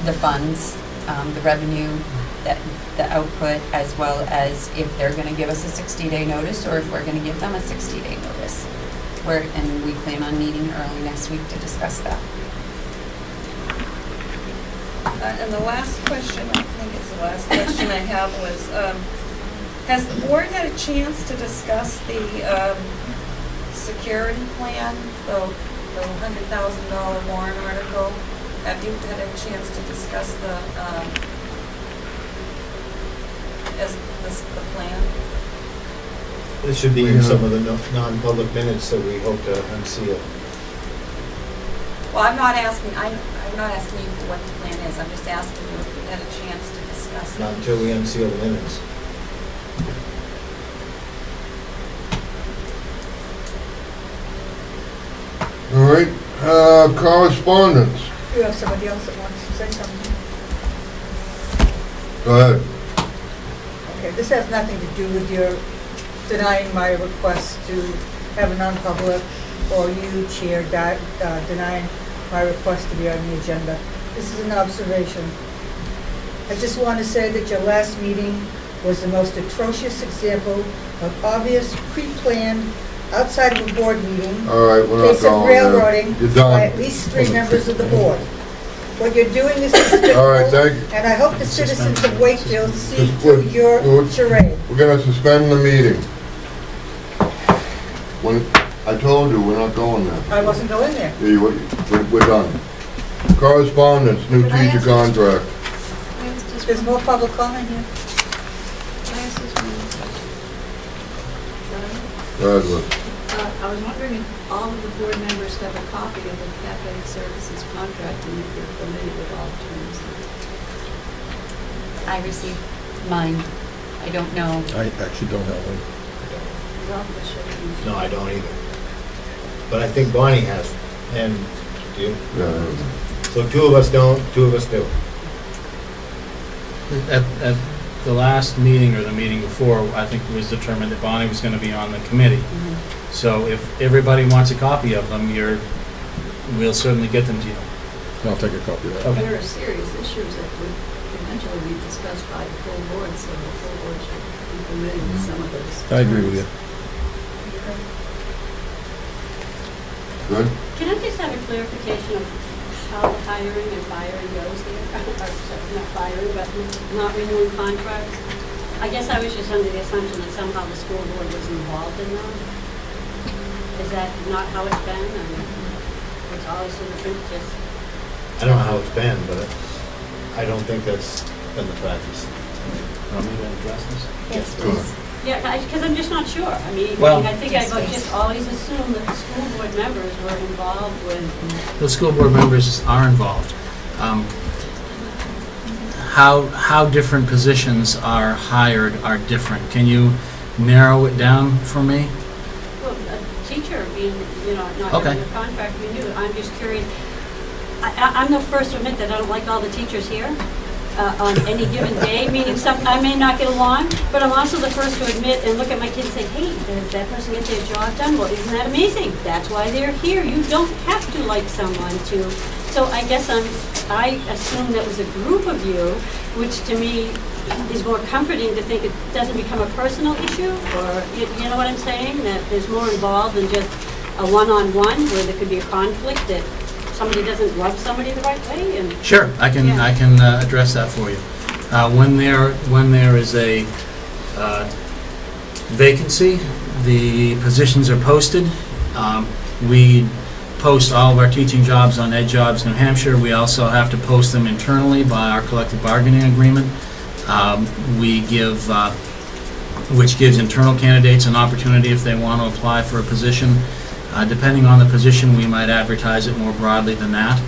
the funds, the revenue, the output, as well as if they're going to give us a 60-day notice or if we're going to give them a 60-day notice. And we plan on meeting early next week to discuss that. And the last question, I think it's the last question I have, was, has the board had a chance to discuss the security plan, the $100,000 warrant article? Have you had a chance to discuss the plan? It should be in some of the non-public minutes that we hope to unseal. Well, I'm not asking, I I'm not asking you for what the plan is, I'm just asking you if you had a chance to discuss Not it. until we unseal the minutes. All right, correspondence. You have somebody else that wants to say something? Go ahead. Okay, this has nothing to do with your denying my request to have a non-public, or you, Chair, denying my request to be on the agenda. This is an observation. I just want to say that your last meeting was the most atrocious example of obvious pre-planned, outside of a board meeting, All right, we're not case of going there. railroading You're by done. at least 3 members of the board. What you're doing is despicable. All right, thank you. And I hope the citizens of Wakefield see Just through put- your charade. We're gonna suspend the meeting. When, I told you, we're not going there. I wasn't going there. Yeah, we're done. Correspondence, new Can I teacher ask- contract. Can I ask just There's one- more public comment here. can I ask just one question? Go ahead, Liz. I was wondering if all of the board members have a copy of the cafe services contract and if you're familiar with all terms. I received mine. I don't know. I actually don't have one. Ralph was showing you. No, I don't either. But I think Bonnie has, and do you? Yeah. So 2 of us don't, 2 of us do. At the last meeting, or the meeting before, I think it was determined that Bonnie was going to be on the committee. So if everybody wants a copy of them, we'll certainly get them to you. I'll take a copy of that. Okay. There are serious issues that would eventually be discussed by the full board, so the full board should be familiar with some of those. I agree with you. Good? Can I just have a clarification of how the hiring and firing goes there? Or, sorry, not firing, but not renewing contracts? I guess I was just under the assumption that somehow the school board was involved in that. Is that not how it's been? I mean, it's always sort of just... I don't know how it's been, but I don't think that's been the practice. Want me to address this? Yes, Go ahead. Yeah, because I'm just not sure. I mean, Well- I think I've just always assumed that the school board members were involved with... The school board members are involved. How different positions are hired are different. Can you narrow it down for me? Well, a teacher being, not Okay. having a contract renewed, I'm just curious. I'm the first to admit that I don't like all the teachers here on any given day, meaning I may not get along, but I'm also the first to admit and look at my kids and say, hey, did that person get their job done? Well, isn't that amazing? That's why they're here. You don't have to like someone to. So I guess I assume that was a group of you, which to me is more comforting to think it doesn't become a personal issue, or, you know what I'm saying? That there's more involved than just a one-on-one where there could be a conflict that somebody doesn't love somebody the right way. And Sure, I can address that for you. When there is a vacancy, the positions are posted. We post all of our teaching jobs on Ed Jobs New Hampshire. We also have to post them internally by our collective bargaining agreement. Which gives internal candidates an opportunity if they want to apply for a position. Depending on the position, we might advertise it more broadly than that.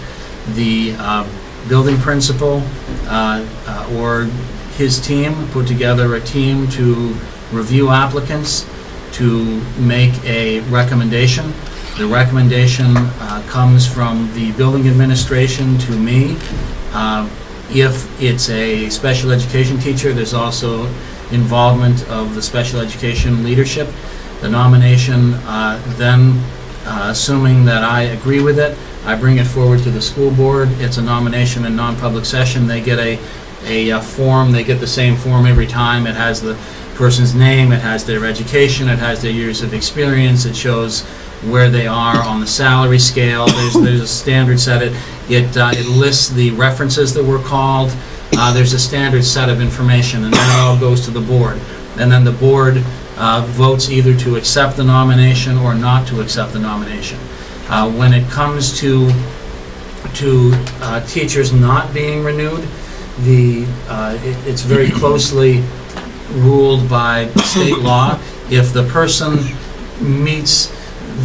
The building principal or his team put together a team to review applicants, to make a recommendation. The recommendation comes from the building administration to me. If it's a special education teacher, there's also involvement of the special education leadership. The nomination then, assuming that I agree with it, I bring it forward to the school board. It's a nomination in non-public session. They get a form. They get the same form every time. It has the person's name. It has their education. It has their years of experience. It shows where they are on the salary scale. There's a standard set. It lists the references that were called. There's a standard set of information, and that all goes to the board. And then the board votes either to accept the nomination or not to accept the nomination. When it comes to teachers not being renewed, it's very closely ruled by state law. If the person meets,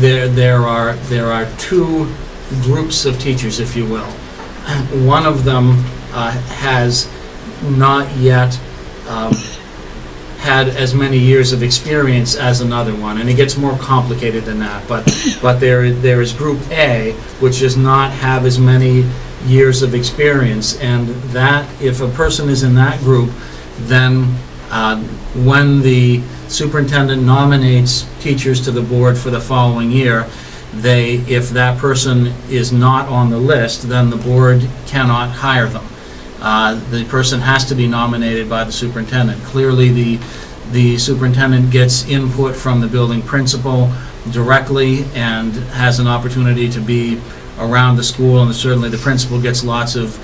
there are 2 groups of teachers, if you will. one of them has not yet had as many years of experience as another one, and it gets more complicated than that. But there is Group A, which does not have as many years of experience, and that if a person is in that group, then when the superintendent nominates teachers to the board for the following year, if that person is not on the list, then the board cannot hire them. The person has to be nominated by the superintendent. Clearly, the superintendent gets input from the building principal directly and has an opportunity to be around the school, and certainly the principal gets lots of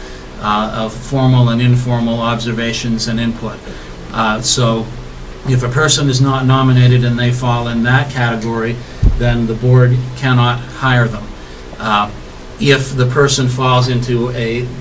formal and informal observations and input. So if a person is not nominated and they fall in that category, then the board cannot hire them. If the person falls into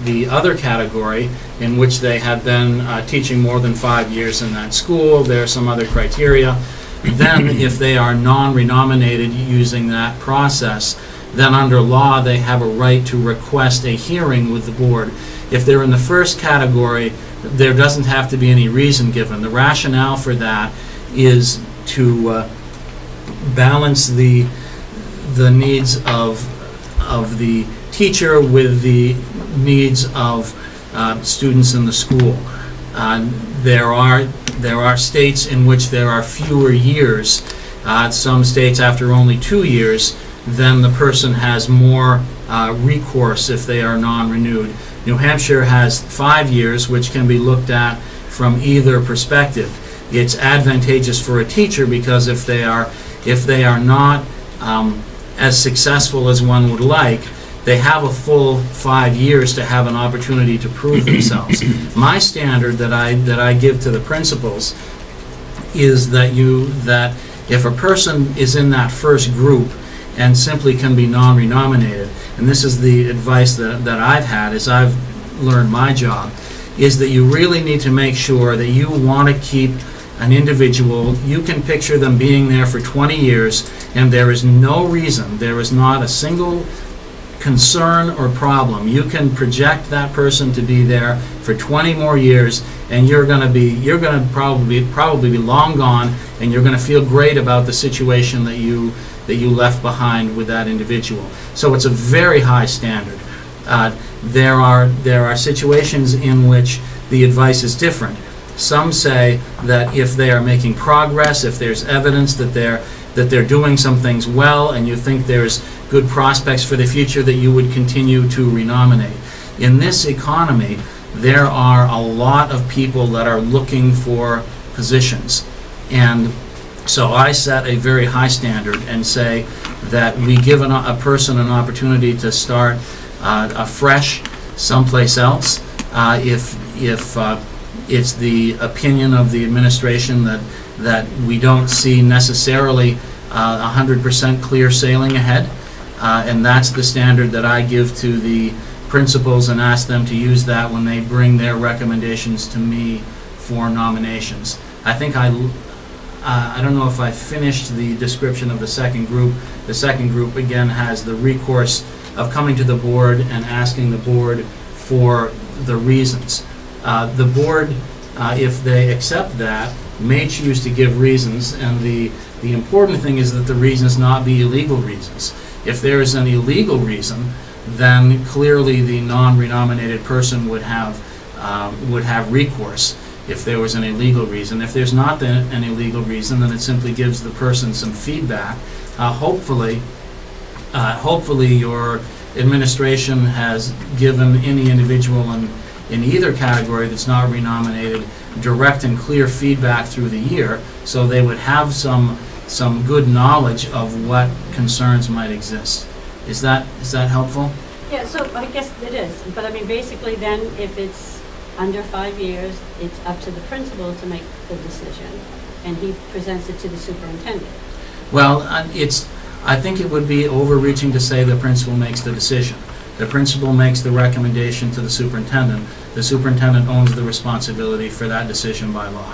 the other category, in which they have been teaching more than 5 years in that school, there are some other criteria, then if they are non-renominated using that process, then under law they have a right to request a hearing with the board. If they're in the first category, there doesn't have to be any reason given. The rationale for that is to balance the needs of the teacher with the needs of students in the school. There are states in which there are fewer years. Some states, after only 2 years, then the person has more recourse if they are non-renewed. New Hampshire has 5 years, which can be looked at from either perspective. It's advantageous for a teacher because if they are not as successful as one would like, they have a full 5 years to have an opportunity to prove themselves. My standard that I give to the principals is that if a person is in that first group and simply can be non-renominated, and this is the advice that I've had as I've learned my job, is that you really need to make sure that you want to keep an individual. You can picture them being there for 20 years, and there is no reason, there is not a single concern or problem. You can project that person to be there for 20 more years, and you're going to probably be long gone, and you're going to feel great about the situation that you left behind with that individual. So it's a very high standard. There are situations in which the advice is different. Some say that if they are making progress, if there's evidence that they're doing some things well, and you think there's good prospects for the future, that you would continue to renominate. In this economy, there are a lot of people that are looking for positions, and so I set a very high standard and say that we give a person an opportunity to start afresh someplace else. If it's the opinion of the administration that we don't see necessarily 100% clear sailing ahead, and that's the standard that I give to the principals and ask them to use that when they bring their recommendations to me for nominations. I think I don't know if I finished the description of the second group. The second group, again, has the recourse of coming to the board and asking the board for the reasons. The board, if they accept that, may choose to give reasons, and the important thing is that the reasons not be illegal reasons. If there is an illegal reason, then clearly the non-renominated person would have recourse if there was an illegal reason. If there's not an illegal reason, then it simply gives the person some feedback. Hopefully your administration has given any individual in either category that's not renominated direct and clear feedback through the year, so they would have some good knowledge of what concerns might exist. Is that helpful? Yeah, so I guess it is. But I mean, basically then, if it's under 5 years, it's up to the principal to make the decision, and he presents it to the superintendent. Well, I think it would be overreaching to say the principal makes the decision. The principal makes the recommendation to the superintendent. The superintendent owns the responsibility for that decision by law.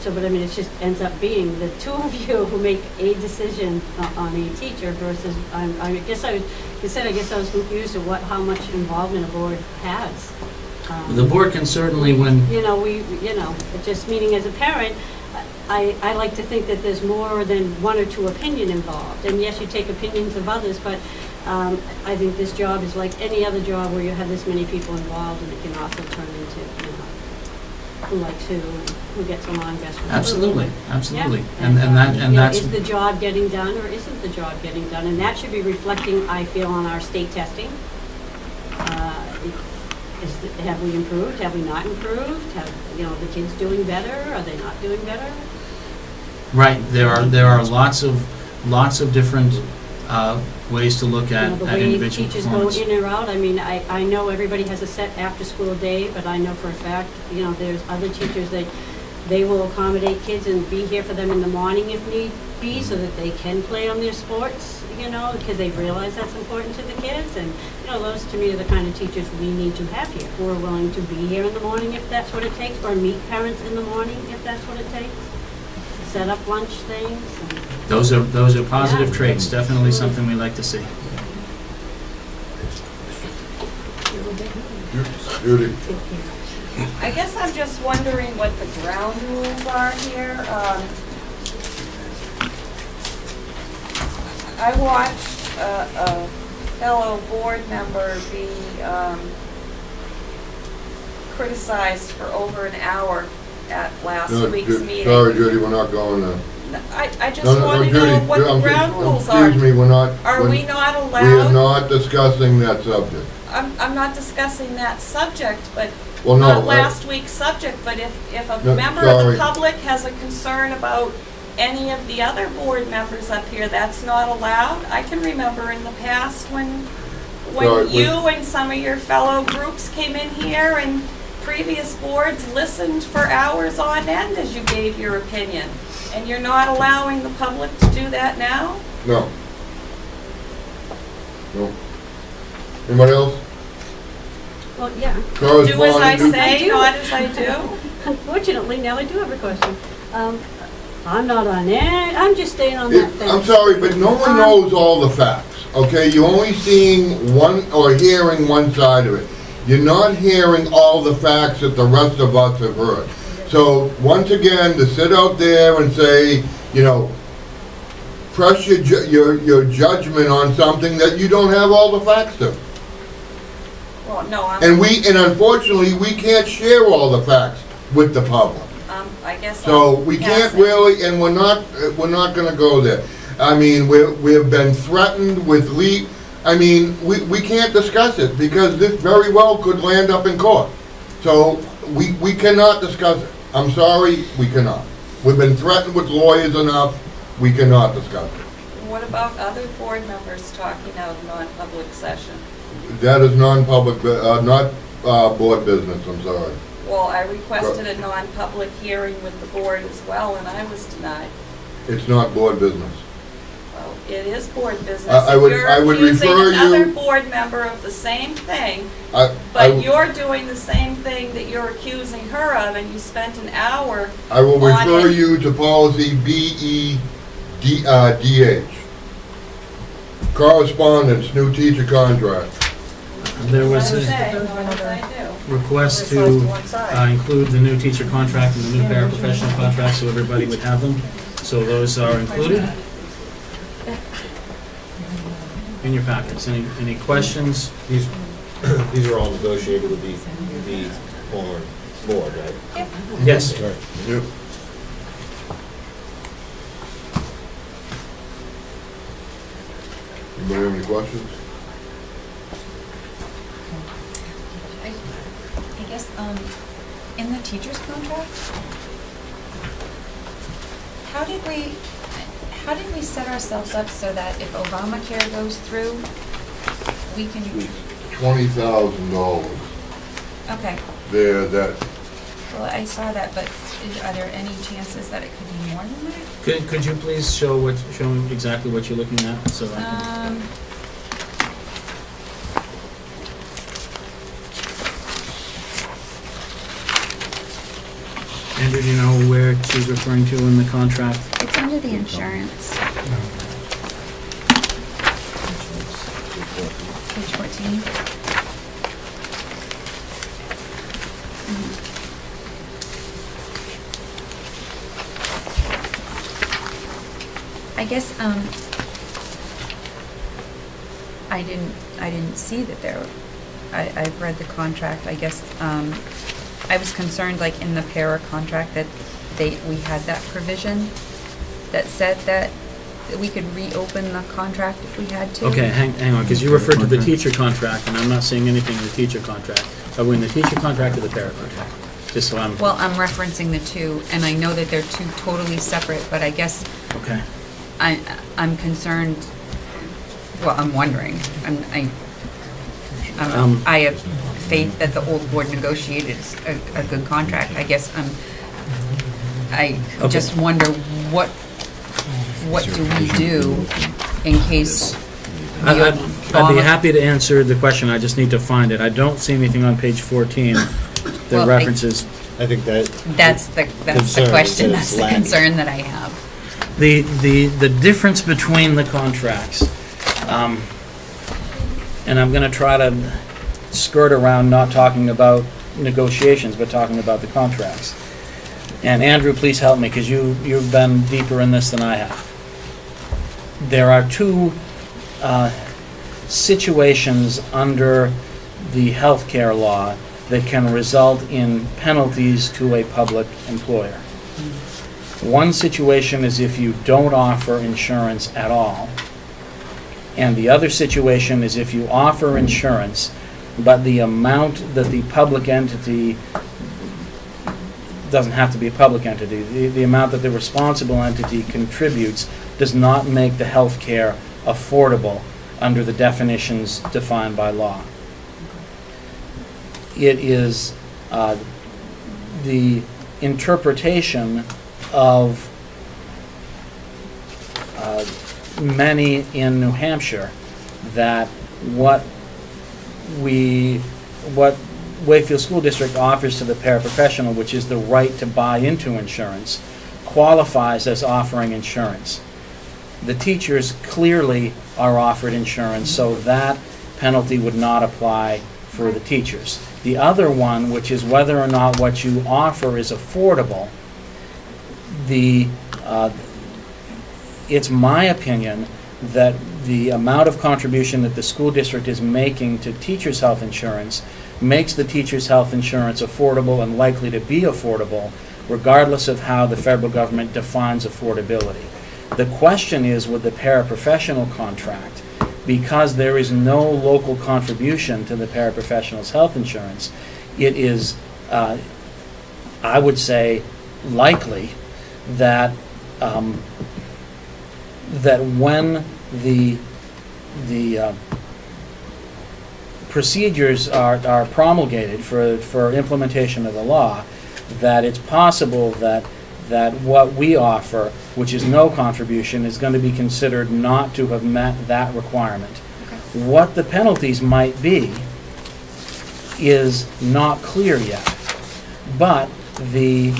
So, but I mean, it just ends up being the two of you who make a decision on a teacher versus, I guess I was confused of how much involvement a board has. The board can certainly, when, Just meaning as a parent, I like to think that there's more than one or two opinion involved. And yes, you take opinions of others, but I think this job is like any other job where you have this many people involved, and it can also turn into, who likes who gets along best with who. absolutely. Yeah. And that's, is the job getting done or isn't the job getting done? And that should be reflecting, I feel, on our state testing. Have we improved? Have we not improved? Have the kids doing better? Are they not doing better? right, there are lots of different ways to look at individual teachers performance. go in or out. I mean, I know everybody has a set after-school day, but I know for a fact, there's other teachers that they will accommodate kids and be here for them in the morning if need be, so that they can play on their sports, because they realize that's important to the kids. And, those to me are the kind of teachers we need to have here, who are willing to be here in the morning if that's what it takes, or meet parents in the morning if that's what it takes, set up lunch things. Those are positive traits, definitely something we like to see. Judy? I guess I'm just wondering what the ground rules are here. I watched a fellow board member be criticized for over an hour at last week's meeting. Sorry, Judy, we're not going there. I just want to know what the ground rules are. Excuse me, we're not. Are we not allowed? We are not discussing that subject. I'm not discussing that subject, but Well, no, not last week's subject, but if a member of the public has a concern about any of the other board members up here, that's not allowed. I can remember in the past when you and some of your fellow groups came in here and previous boards listened for hours on end as you gave your opinion. And you're not allowing the public to do that now? No. No. Anybody else? Well, yeah. Do as I say, not as I do? Unfortunately, now I do have a question. I'm not on it. I'm just staying on that fence. I'm sorry, but no one knows all the facts, okay? You're only seeing one or hearing one side of it. You're not hearing all the facts that the rest of us have heard. So, once again, to sit out there and say, press your judgment on something that you don't have all the facts to. Well, no, and unfortunately, we can't share all the facts with the public. I guess so. We can't really, and we're not going to go there. I mean, we've been threatened with we can't discuss it because this very well could land up in court. So we cannot discuss it. I'm sorry, we cannot. We've been threatened with lawyers enough. We cannot discuss it. What about other board members talking out of non-public session? That is non-public, not board business, I'm sorry. Well, I requested a non-public hearing with the board as well, and I was denied. It's not board business. Well, it is board business. I would refer you. Another board member of the same thing, but you're doing the same thing that you're accusing her of, and you spent an hour. I will refer you to policy BEDH. Correspondence, new teacher contract. There was a request to include the new teacher contract and the new paraprofessional contract so everybody would have them. So those are included in your packets. Any questions? These are all negotiated with the former board, right? Yep. Yes. Right. Yep. Anybody have any questions? I guess in the teacher's contract, how did we set ourselves up so that if Obamacare goes through, we can... $20,000. Okay. There, that... Well, I saw that, but are there any chances that it could be more than that? Could you please show exactly what you're looking at so I can... Andrew, do you know where she's referring to in the contract? It's under the insurance. Page 14. I guess, I didn't see that there, I've read the contract, I guess, I was concerned, like, in the para contract, that we had that provision that said that we could reopen the contract if we had to. Okay, hang on, because you referred to the teacher contract, and I'm not seeing anything in the teacher contract. Are we in the teacher contract or the para contract? Just so I'm... Well, I'm referencing the two, and I know that they're two totally separate, but I guess Okay. I'm concerned, well, I'm wondering, I have faith that the old board negotiated a good contract. I guess I just wonder what do we do in case I'd be happy to answer the question, I just need to find it. I don't see anything on page 14 that references... I think that's the question, that's the concern that I have. The difference between the contracts, and I'm going to try to skirt around not talking about negotiations, but talking about the contracts. And Andrew, please help me, because you've been deeper in this than I have. There are two situations under the healthcare law that can result in penalties to a public employer. One situation is if you don't offer insurance at all, and the other situation is if you offer insurance, but the amount that the public entity, doesn't have to be a public entity, the amount that the responsible entity contributes does not make the health care affordable under the definitions defined by law. It is the interpretation of many in New Hampshire that what Wakefield School District offers to the paraprofessional, which is the right to buy into insurance, qualifies as offering insurance. The teachers clearly are offered insurance, so that penalty would not apply for the teachers. The other one, which is whether or not what you offer is affordable, it's my opinion that the amount of contribution that the school district is making to teachers' health insurance makes the teachers' health insurance affordable and likely to be affordable, regardless of how the federal government defines affordability. The question is with the paraprofessional contract, because there is no local contribution to the paraprofessional's health insurance, it is, I would say, likely that that when the procedures are promulgated for implementation of the law, that it's possible that what we offer, which is no contribution, is going to be considered not to have met that requirement. Okay. What the penalties might be is not clear yet, but the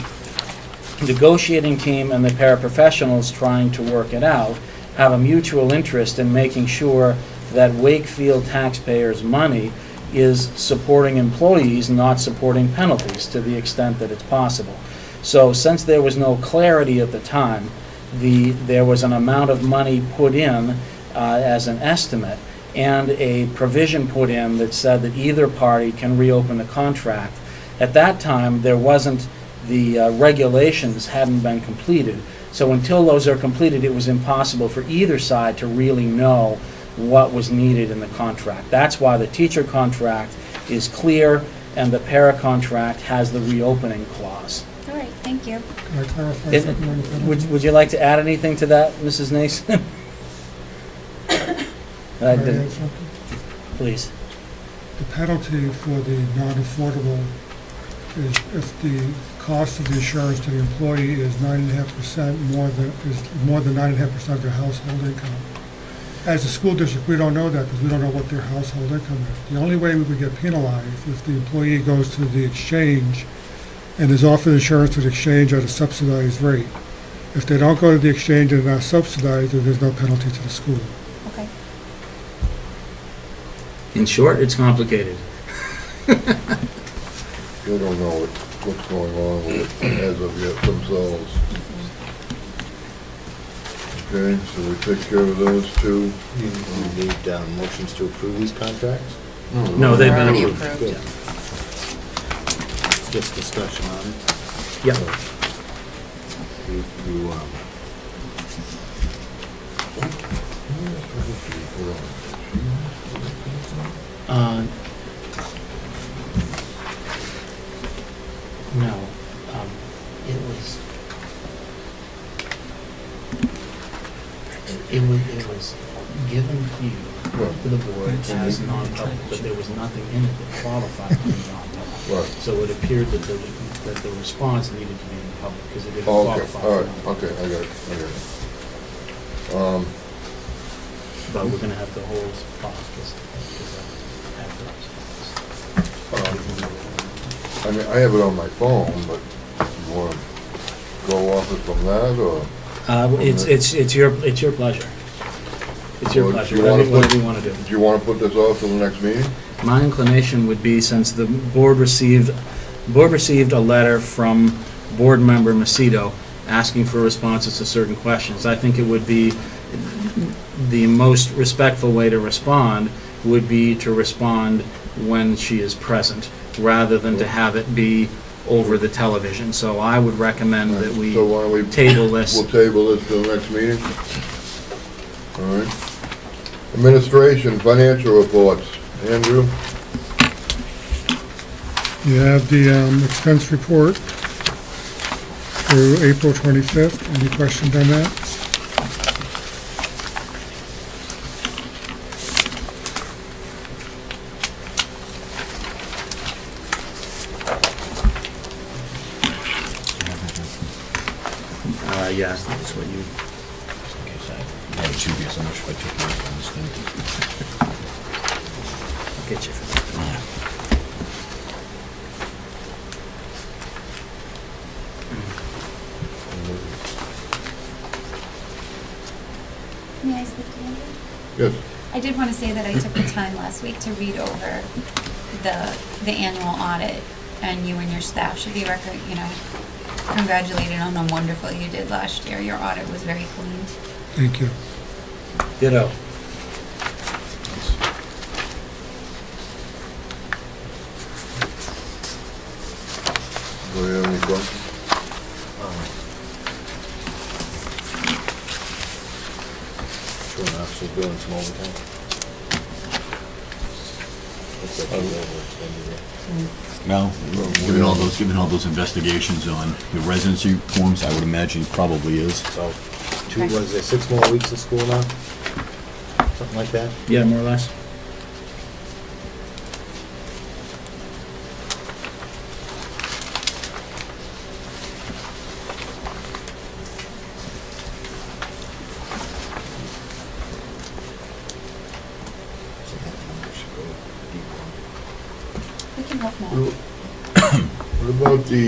negotiating team and the paraprofessionals trying to work it out have a mutual interest in making sure that Wakefield taxpayers' money is supporting employees, not supporting penalties, to the extent that it's possible. So since there was no clarity at the time, there was an amount of money put in as an estimate, and a provision put in that said that either party can reopen the contract. At that time, there wasn't, the regulations hadn't been completed. So until those are completed, it was impossible for either side to really know what was needed in the contract. That's why the teacher contract is clear and the para contract has the reopening clause. All right, thank you. Can I clarify something on the penalty? Would you like to add anything to that, Mrs. Nason? Can I add something? Please. The penalty for the non-affordable is if the cost of the insurance to the employee is 9.5% more than 9.5% of their household income. As a school district, we don't know that because we don't know what their household income is. The only way we would get penalized is if the employee goes to the exchange and is offered insurance with exchange at a subsidized rate. If they don't go to the exchange and are not subsidized, then there's no penalty to the school. Okay. In short, it's complicated. They don't know what's going on with it as of yet themselves. Okay, so we take care of those two. You need motions to approve these contracts? No, they've been Already approved. approved. It's just discussion on it. Yep. No, it was given to you, to the board as non-public, but there was nothing in it that qualified as non-public. Right. So it appeared that the response needed to be in public because it didn't Oh, okay, qualify. all for right, non-public. okay, I got it. But we're gonna have to hold off because after response. I mean, I have it on my phone, but you want to go off it from that, or? It's your pleasure. It's your Well, pleasure, do you wanna whatever put- you want to do. Do you want to put this off till the next meeting? My inclination would be, since the board received a letter from board member Mecedo asking for responses to certain questions, I think it would be the most respectful way to respond would be to respond when she is present, rather than to have it be over the television. So I would recommend that we So why don't we table this. We'll table this till the next meeting. All right. Administration, financial reports. Andrew? You have the expense report through April 25th. Any questions on that? Yeah, that's what you. Just in case I had two here, so I'm not sure if I took notes on this thing. I'll get you for that. May I speak to you? Yes. I did want to say that I took the time last week to read over the annual audit, and you and your staff should be congratulated on the wonderful you did last year. Your audit was very clean. Thank you. Ditto. Do you have any questions? Sure enough, she's doing some overtime. Looks like she's overextended it. Well, given all those investigations on the residency forms, I would imagine he probably is. So, was there 6 more weeks of school now? Something like that? Yeah, more or less. We can help more. What about the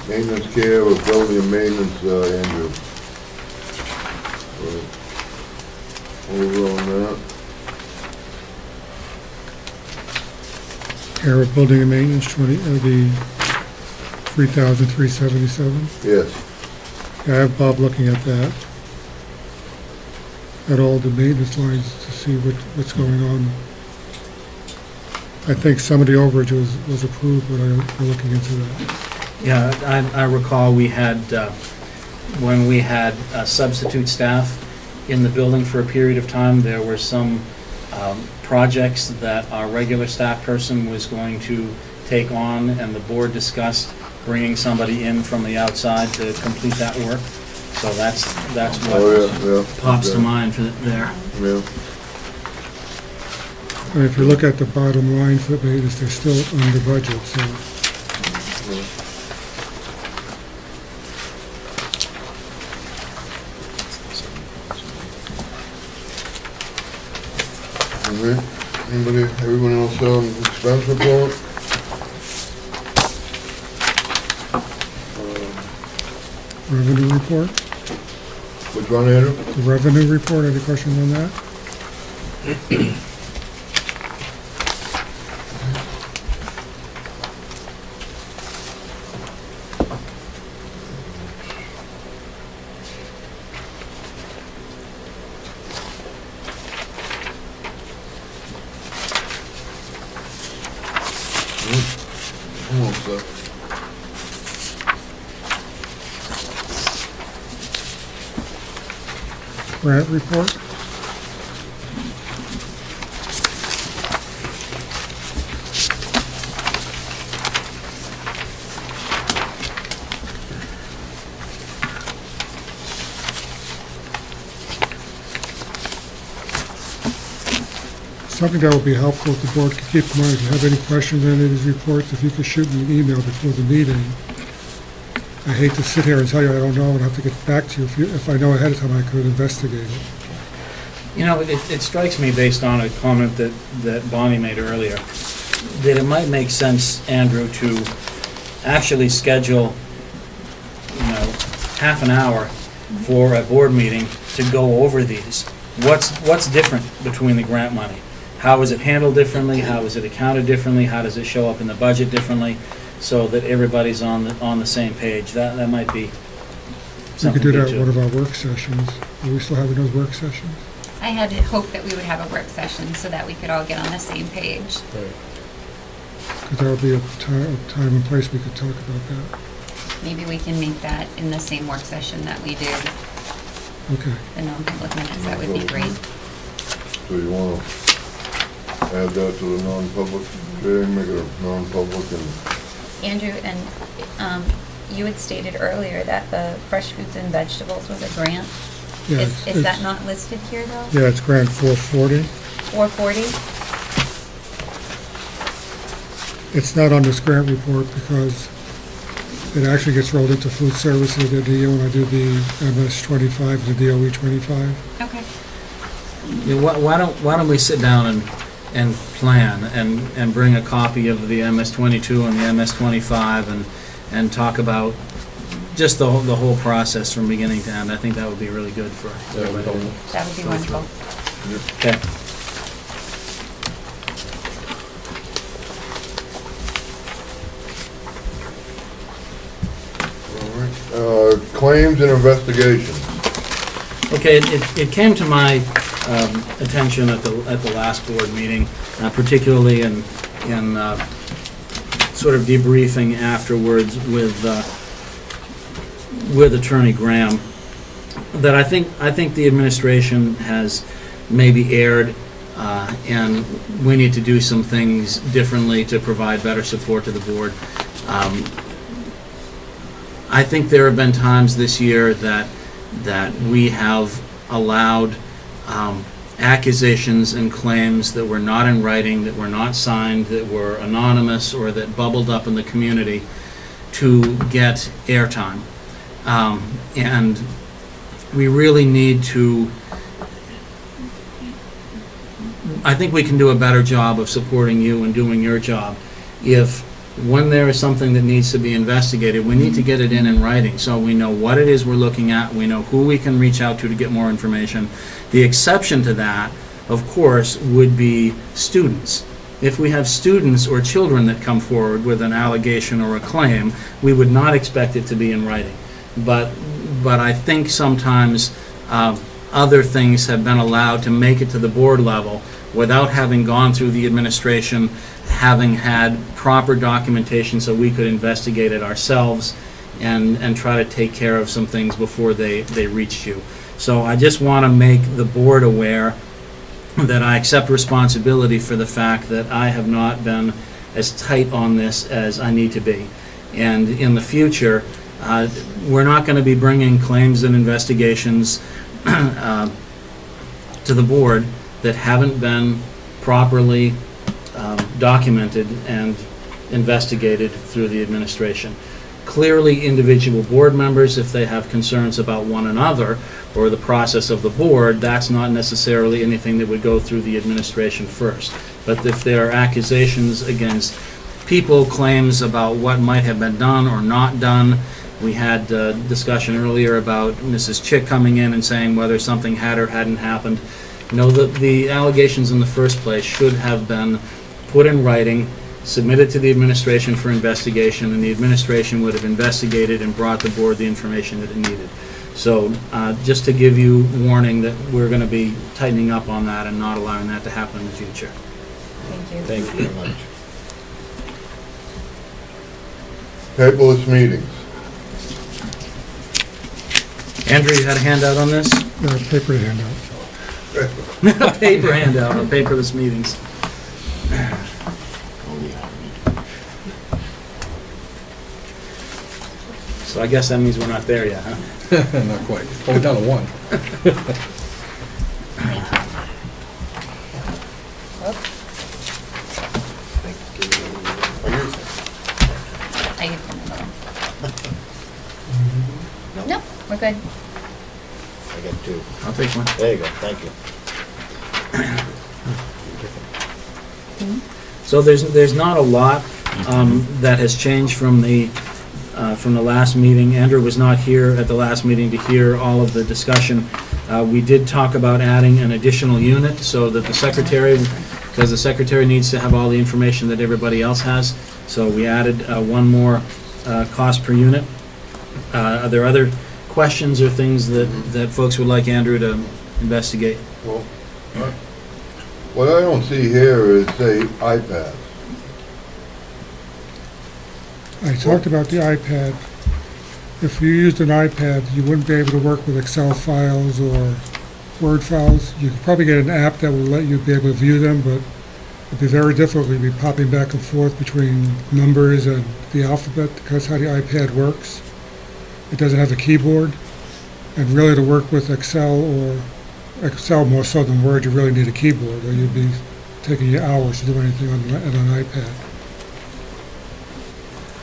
maintenance care or building and maintenance, Andrew? Over on that? Care of building and maintenance, the 3,377. Yes. I have Bob looking at that, at all the maintenance lines to see what's going on. I think some of the overage was approved, but I'm looking into that. Yeah, I recall we had, when we had substitute staff in the building for a period of time, there were some projects that our regular staff person was going to take on, and the board discussed bringing somebody in from the outside to complete that work. So that's what pops to mind for there. Yeah. And if you look at the bottom line for maintenance, they're still under budget, so. Anybody, everyone else on expense report? Revenue report? Which one, Andrew? The revenue report, any questions on that? Almost there. Grant report? Something that would be helpful if the board could keep in mind, if you have any questions on any of these reports, if you could shoot me an email before the meeting. I hate to sit here and tell you I don't know and have to get back to you. If I know ahead of time, I could investigate it. You know, it strikes me based on a comment that Bonnie made earlier, that it might make sense, Andrew, to actually schedule, half an hour for a board meeting to go over these. What's different between the grant money? How is it handled differently? How is it accounted differently? How does it show up in the budget differently? So that everybody's on the same page. That might be We something could do that to- at one of our work sessions. Are we still having those work sessions? I had hoped that we would have a work session so that we could all get on the same page. Because there would be a time and place we could talk about that. Maybe we can make that in the same work session that we do Okay. the non-public minutes. That would be great. So you wanna add that to the non-public, Jay, make it a non-public and Andrew, and you had stated earlier that the fresh fruits and vegetables was a grant. Yeah, Is that not listed here, though? Yeah, it's grant 440. 440? It's not on this grant report because it actually gets rolled into food services, the DO, when I do the MS 25, the DOE 25. Okay. Yeah, why don't we sit down and plan and bring a copy of the MS-22 and the MS-25 and talk about just the whole process from beginning to end. I think that would be really good for everybody. That would be wonderful. Okay. all right. Claims and investigations. Okay, it came to my attention at the last board meeting, particularly in sort of debriefing afterwards with Attorney Graham, that I think the administration has maybe erred, and we need to do some things differently to provide better support to the board. I think there have been times this year that we have allowed accusations and claims that were not in writing, that were not signed, that were anonymous, or that bubbled up in the community to get airtime. And we really need to, I think we can do a better job of supporting you and doing your job if, when there is something that needs to be investigated, we need to get it in writing so we know what it is we're looking at, we know who we can reach out to get more information. The exception to that, of course, would be students. If we have students or children that come forward with an allegation or a claim, we would not expect it to be in writing. But I think sometimes other things have been allowed to make it to the board level without having gone through the administration, having had proper documentation so we could investigate it ourselves and try to take care of some things before they reached you. So I just want to make the board aware that I accept responsibility for the fact that I have not been as tight on this as I need to be. And in the future, we're not going to be bringing claims and investigations to the board that haven't been properly documented and investigated through the administration. Clearly, individual board members, if they have concerns about one another or the process of the board, that's not necessarily anything that would go through the administration first. But if there are accusations against people, claims about what might have been done or not done, we had discussion earlier about Mrs. Chick coming in and saying whether something had or hadn't happened. No, the allegations in the first place should have been put in writing, submitted to the administration for investigation, and the administration would have investigated and brought the board the information that it needed. So just to give you warning that we're going to be tightening up on that and not allowing that to happen in the future. Thank you. Thank you very much. Paperless meetings. Andrew, you had a handout on this? Paper handout. A paper handout on paperless meetings. So I guess that means we're not there yet, huh? Not quite. Oh, we're down to one. I give them another one. No, we're good. I got two. I'll take one. There you go, thank you. So there's not a lot that has changed from the last meeting. Andrew was not here at the last meeting to hear all of the discussion. We did talk about adding an additional unit so that the secretary, because the secretary needs to have all the information that everybody else has. So we added one more cost per unit. Are there other questions or things that folks would like Andrew to investigate? Well, what I don't see here is, say, iPads. I talked about the iPad. If you used an iPad, you wouldn't be able to work with Excel files or Word files. You could probably get an app that will let you be able to view them, but it'd be very difficult. You'd be popping back and forth between numbers and the alphabet, because how the iPad works. It doesn't have a keyboard, and really to work with Excel, or Excel more so than Word, you really need a keyboard, or you'd be taking you hours to do anything on an iPad.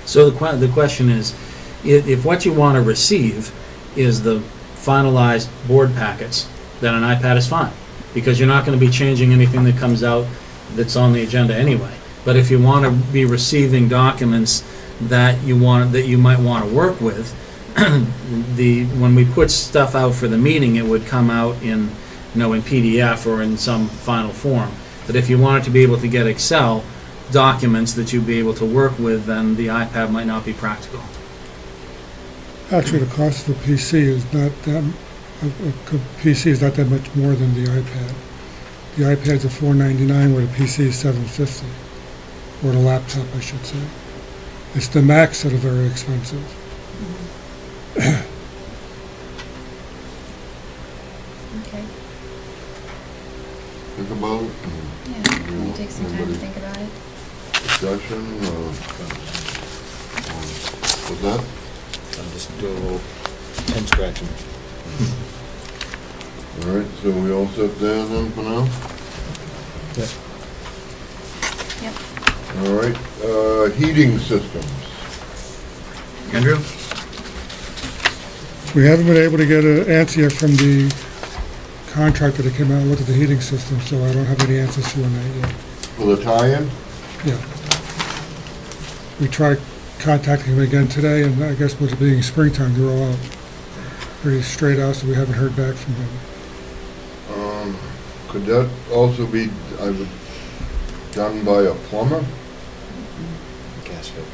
So the question is, if what you want to receive is the finalized board packets, then an iPad is fine, because you're not going to be changing anything that comes out that's on the agenda anyway. But if you want to be receiving documents that you might want to work with, when we put stuff out for the meeting, it would come out in PDF or in some final form. But if you wanted to be able to get Excel documents that you'd be able to work with, then the iPad might not be practical. Actually, the cost of a PC is not that. A PC is not that much more than the iPad. The iPad's are $499, where the PC is $750, or the laptop, I should say. It's the Macs that are very expensive. Okay. Think about it. Yeah, can you take some time to think about it? Discussion, what's that? I'm just doing a little pen scratching. All right, so we all set there then for now? Yep. All right, heating systems. Andrew? We haven't been able to get an answer yet from the contractor that came out and looked at the heating system, so I don't have any answers for that yet. For the tie-in? Yeah. We tried contacting him again today, and I guess with it being springtime, they're all out pretty straight out, so we haven't heard back from him. Could that also be done by a plumber? Gas fit.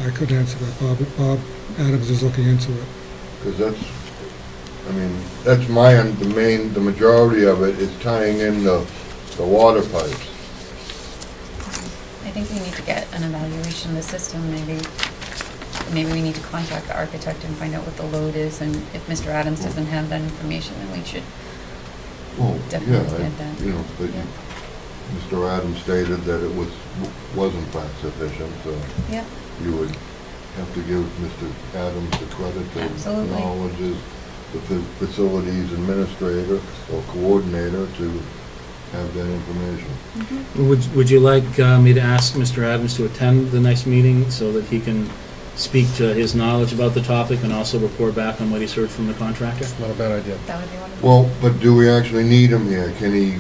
I could answer that. Bob Adams is looking into it. Because that's the majority of it is tying in the water pipes. I think we need to get an evaluation of the system. Maybe we need to contact the architect and find out what the load is, and if Mr. Adams doesn't have that information, then we should definitely get that. Mr. Adams stated that it wasn't fact sufficient, so you would have to give Mr. Adams the credit that acknowledges the facilities administrator or coordinator to have that information. Would you like me to ask Mr. Adams to attend the next meeting so that he can speak to his knowledge about the topic and also report back on what he's heard from the contractor? Not a bad idea. That would be wonderful. Well, but do we actually need him here? Can he,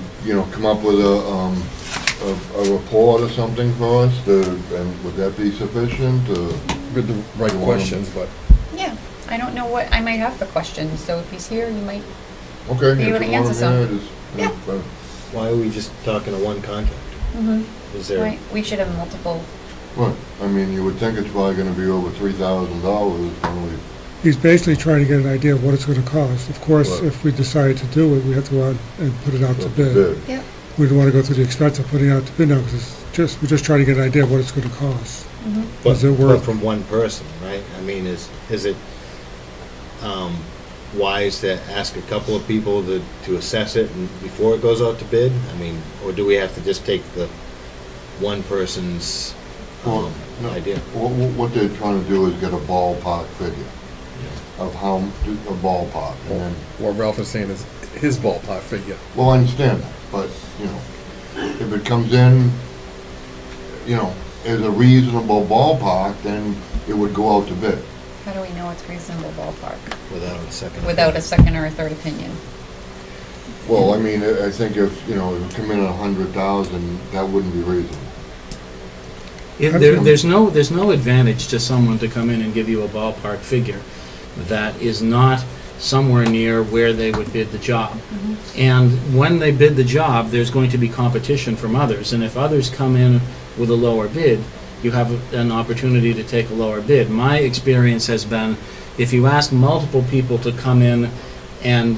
come up with a report or something for us, and would that be sufficient? With the right You want questions, but Yeah, I don't know what I might have for questions, so if he's here, you might Okay. be able to answer some. Yeah. Why are we just talking to one contractor? Mm-hmm. Is there, Right, we should have multiple. Right, I mean, you would think it's probably gonna be over $3,000 when we, He's basically trying to get an idea of what it's gonna cost. Of course, Right. if we decide to do it, we have to go out and put it out to bid. Yep. We don't wanna go through the expense of putting it out to bid now, because we're just trying to get an idea of what it's gonna cost. Mm-hmm. but, Is it but worth? from one person, right? I mean, is it wise to ask a couple of people to assess it and before it goes out to bid? I mean, or do we have to just take the one person's Well, no. idea? what they're trying to do is get a ballpark figure of how, a ballpark, and then, what Ralph is saying is his ballpark figure. well, I understand that, but, if it comes in, as a reasonable ballpark, then it would go out to bid. How do we know it's reasonable ballpark? Without a second. Without a second or a third opinion? Well, I mean, I think if, it would come in at 100,000, that wouldn't be reasonable. There's no advantage to someone to come in and give you a ballpark figure that is not somewhere near where they would bid the job. Mm-hmm. And when they bid the job, there's going to be competition from others. And if others come in with a lower bid, you have an opportunity to take a lower bid. My experience has been, if you ask multiple people to come in and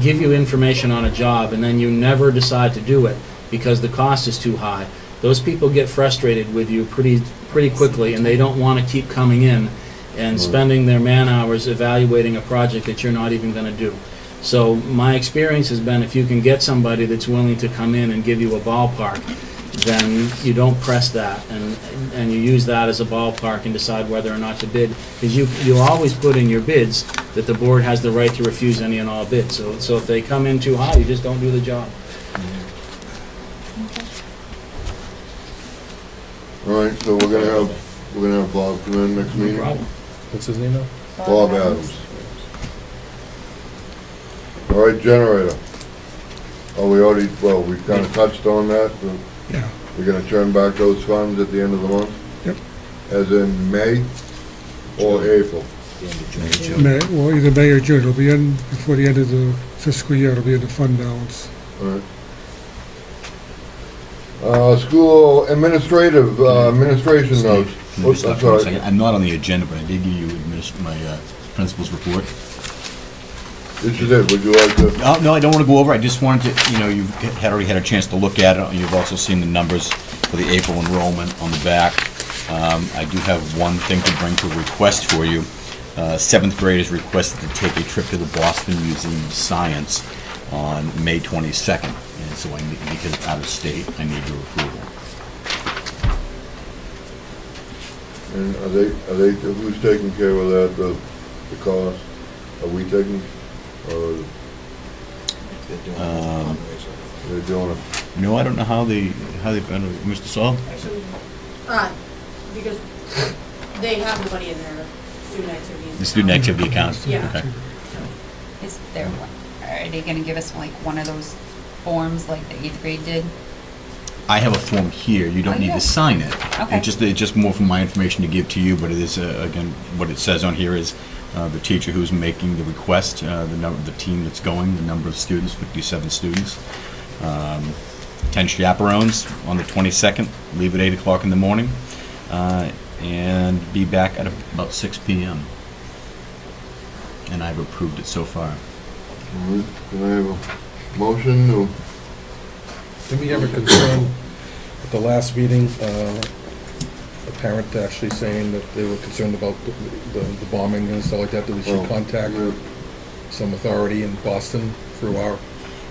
give you information on a job, and then you never decide to do it because the cost is too high, those people get frustrated with you pretty quickly, and they don't want to keep coming in and spending their man hours evaluating a project that you're not even going to do. So my experience has been, if you can get somebody that's willing to come in and give you a ballpark, then you don't press that, and you use that as a ballpark and decide whether or not to bid. Because you always put in your bids that the board has the right to refuse any and all bids. So if they come in too high, you just don't do the job. All right, so we're gonna have Bob come in next meeting? No problem. What's his name now? Bob Adams. All right, generator. We kind of touched on that. Yeah. We're gonna turn back those funds at the end of the month? Yep. As in May or April? May, well, either May or June. It'll be in before the end of the fiscal year. It'll be in the fund balance. All right. School administration notes. Can we stop That's for a all second? right. I'm not on the agenda, but I did give you my principal's report. This is it, would you like to? No, I don't want to go over. I just wanted to, you've already had a chance to look at it. You've also seen the numbers for the April enrollment on the back. I do have one thing to bring to a request for you. 7th grade is requested to take a trip to the Boston Museum of Science on May 22nd. And so because it's out of state, I need your approval. And who's taking care of that, the cost? Are we taking, or they're doing it? No, I don't know how they, Mr. Saul? Because they have the money in their student activity. The student activity accounts? Yeah. Okay. Is there, are they gonna give us like one of those forms like the 8th grade did? I have a form here. You don't need to sign it. Okay. It's just more for my information to give to you, but it is, again, what it says on here is the teacher who's making the request, the team that's going, the number of students, 57 students. 10 chaperones on the 22nd, leave at 8 o'clock in the morning, and be back at about 6 p.m. And I've approved it so far. Can I have a motion to? Did we have a concern at the last meeting, a parent actually saying that they were concerned about the bombing and stuff like that we should contact some authority in Boston through our...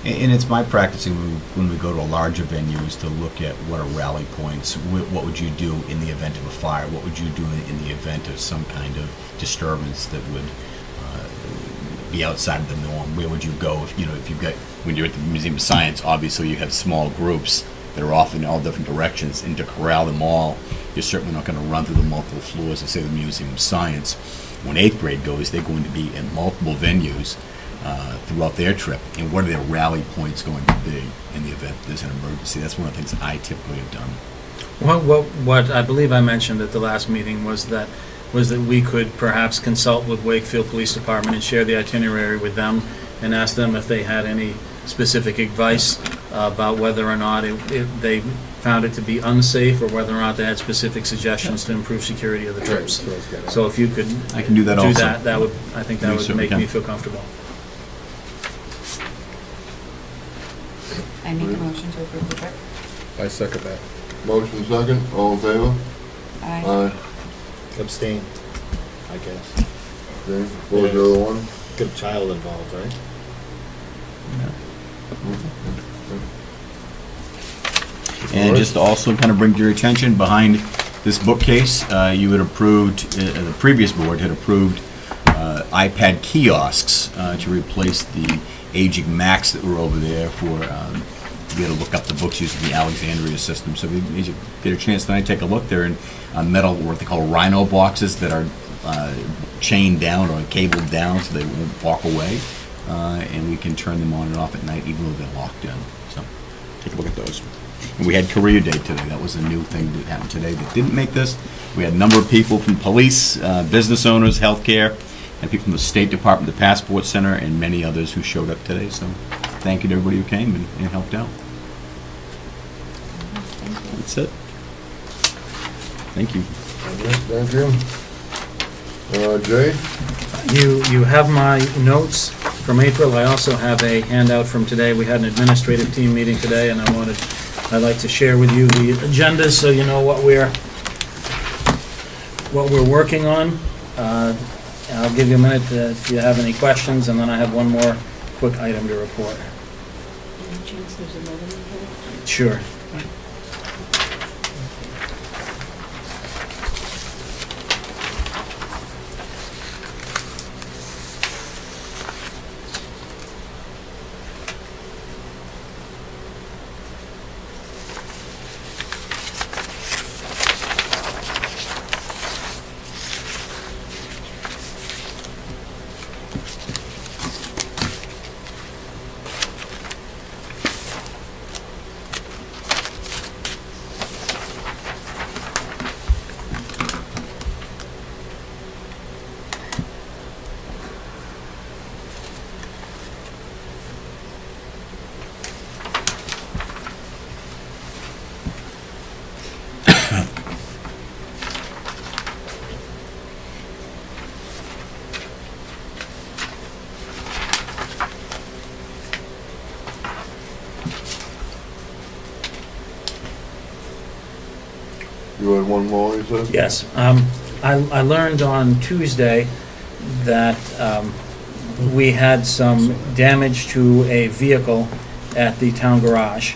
And it's my practice when we go to a larger venue is to look at what are rally points. What would you do in the event of a fire? What would you do in the event of some kind of disturbance that would be outside of the norm? Where would you go if you've got, when you're at the Museum of Science, obviously you have small groups that are off in all different directions, and to corral them all, you're certainly not going to run through the multiple floors of, say, the Museum of Science. When 8th grade goes, they're going to be in multiple venues throughout their trip, and what are their rally points going to be in the event there's an emergency? That's one of the things I typically have done. What I believe I mentioned at the last meeting was that we could perhaps consult with Wakefield Police Department and share the itinerary with them and ask them if they had any specific advice about whether or not they found it to be unsafe, or whether or not they had specific suggestions to improve security of the trips. So if you could I can do that also. that would, I think that would make me feel comfortable. I make a motion to approve the trip. I second that. Motion second, all in favor? Aye. Abstain, I guess. Okay, 401. Good child involved, right? And just to also kind of bring to your attention, behind this bookcase, you had approved, the previous board had approved iPad kiosks to replace the aging Macs that were over there for to be able to look up the books using the Alexandria system. So if you get a chance tonight, take a look. They're in metal, what they call rhino boxes that are chained down or cabled down so they won't walk away. And we can turn them on and off at night even though they're locked in. So take a look at those. And we had Career Day today. That was a new thing that happened today that didn't make this. We had a number of people from police, business owners, healthcare, and people from the State Department, the Passport Center, and many others who showed up today. So thank you to everybody who came and helped out. That's it. Thank you. Thank you. Jay? You have my notes from April. I also have a handout from today. We had an administrative team meeting today, and I'd like to share with you the agendas so you know what we're working on. I'll give you a minute if you have any questions, and then I have one more quick item to report. Any chance there's another one? Sure. You had one more, you said? Yes. I learned on Tuesday that we had some damage to a vehicle at the town garage.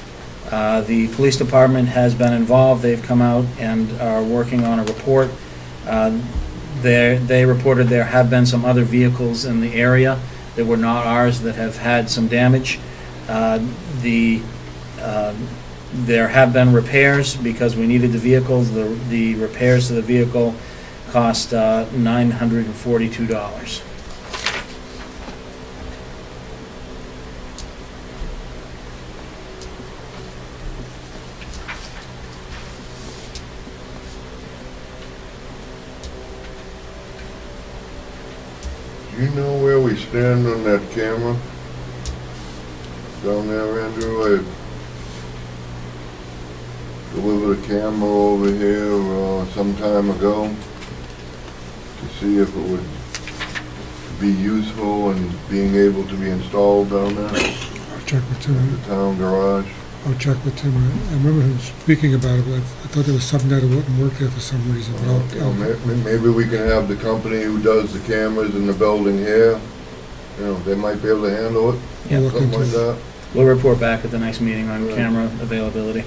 The police department has been involved. They've come out and are working on a report. They reported there have been some other vehicles in the area that were not ours that have had some damage. There have been repairs because we needed the vehicles. The repairs to the vehicle cost $942. Do you know where we stand on that camera? Down there, Andrew? I delivered a camera over here some time ago to see if it would be useful and being able to be installed down there. I'll check with Tim. The town garage. I'll check with Tim. I remember him speaking about it, but I thought there was something that wouldn't work there for some reason. But Maybe we can have the company who does the cameras in the building here. You know, they might be able to handle it. Yeah. Something like that. We'll report back at the next meeting on camera availability.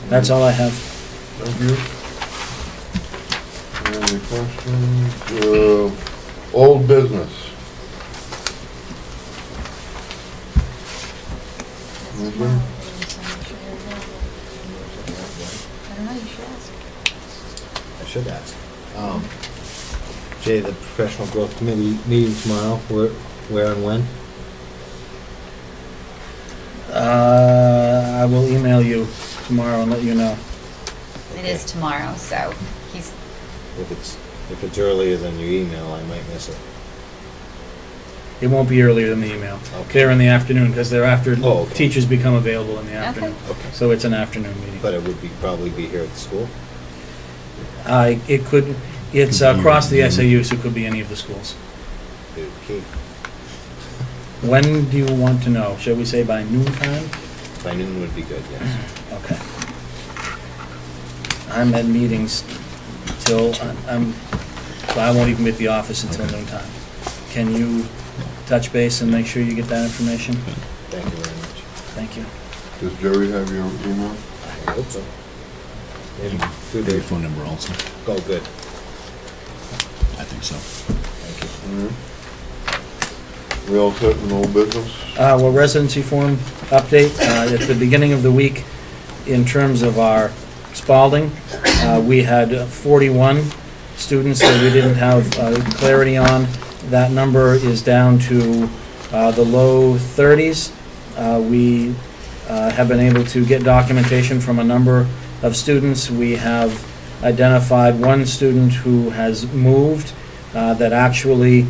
That's all I have. Thank you. Any questions? Old business. should ask. Jay, the professional growth committee meeting tomorrow, where and when? I will email you tomorrow and let you know. It is tomorrow, so he's, If it's earlier than your email, I might miss it. It won't be earlier than the email. Okay. They're in the afternoon, because they're after Oh, okay. teachers become available in the afternoon. Okay. So it's an afternoon meeting. But it would probably be here at the school? It's across the SAU, so it could be any of the schools. Okay. When do you want to know? Shall we say by noon time? By noon would be good, yes. Okay. I'm at meetings till, I won't even be at the office until noon time. Can you touch base and make sure you get that information? Thank you very much. Thank you. Does Jerry have your email? I hope so. Maybe Maybe your phone number also. Oh, good. I think so. Thank you. We all set in old business? Well, residency form update, at the beginning of the week, in terms of our Spaulding, we had 41 students that we didn't have clarity on. That number is down to the low 30s. We have been able to get documentation from a number of students. We have identified one student who has moved, that actually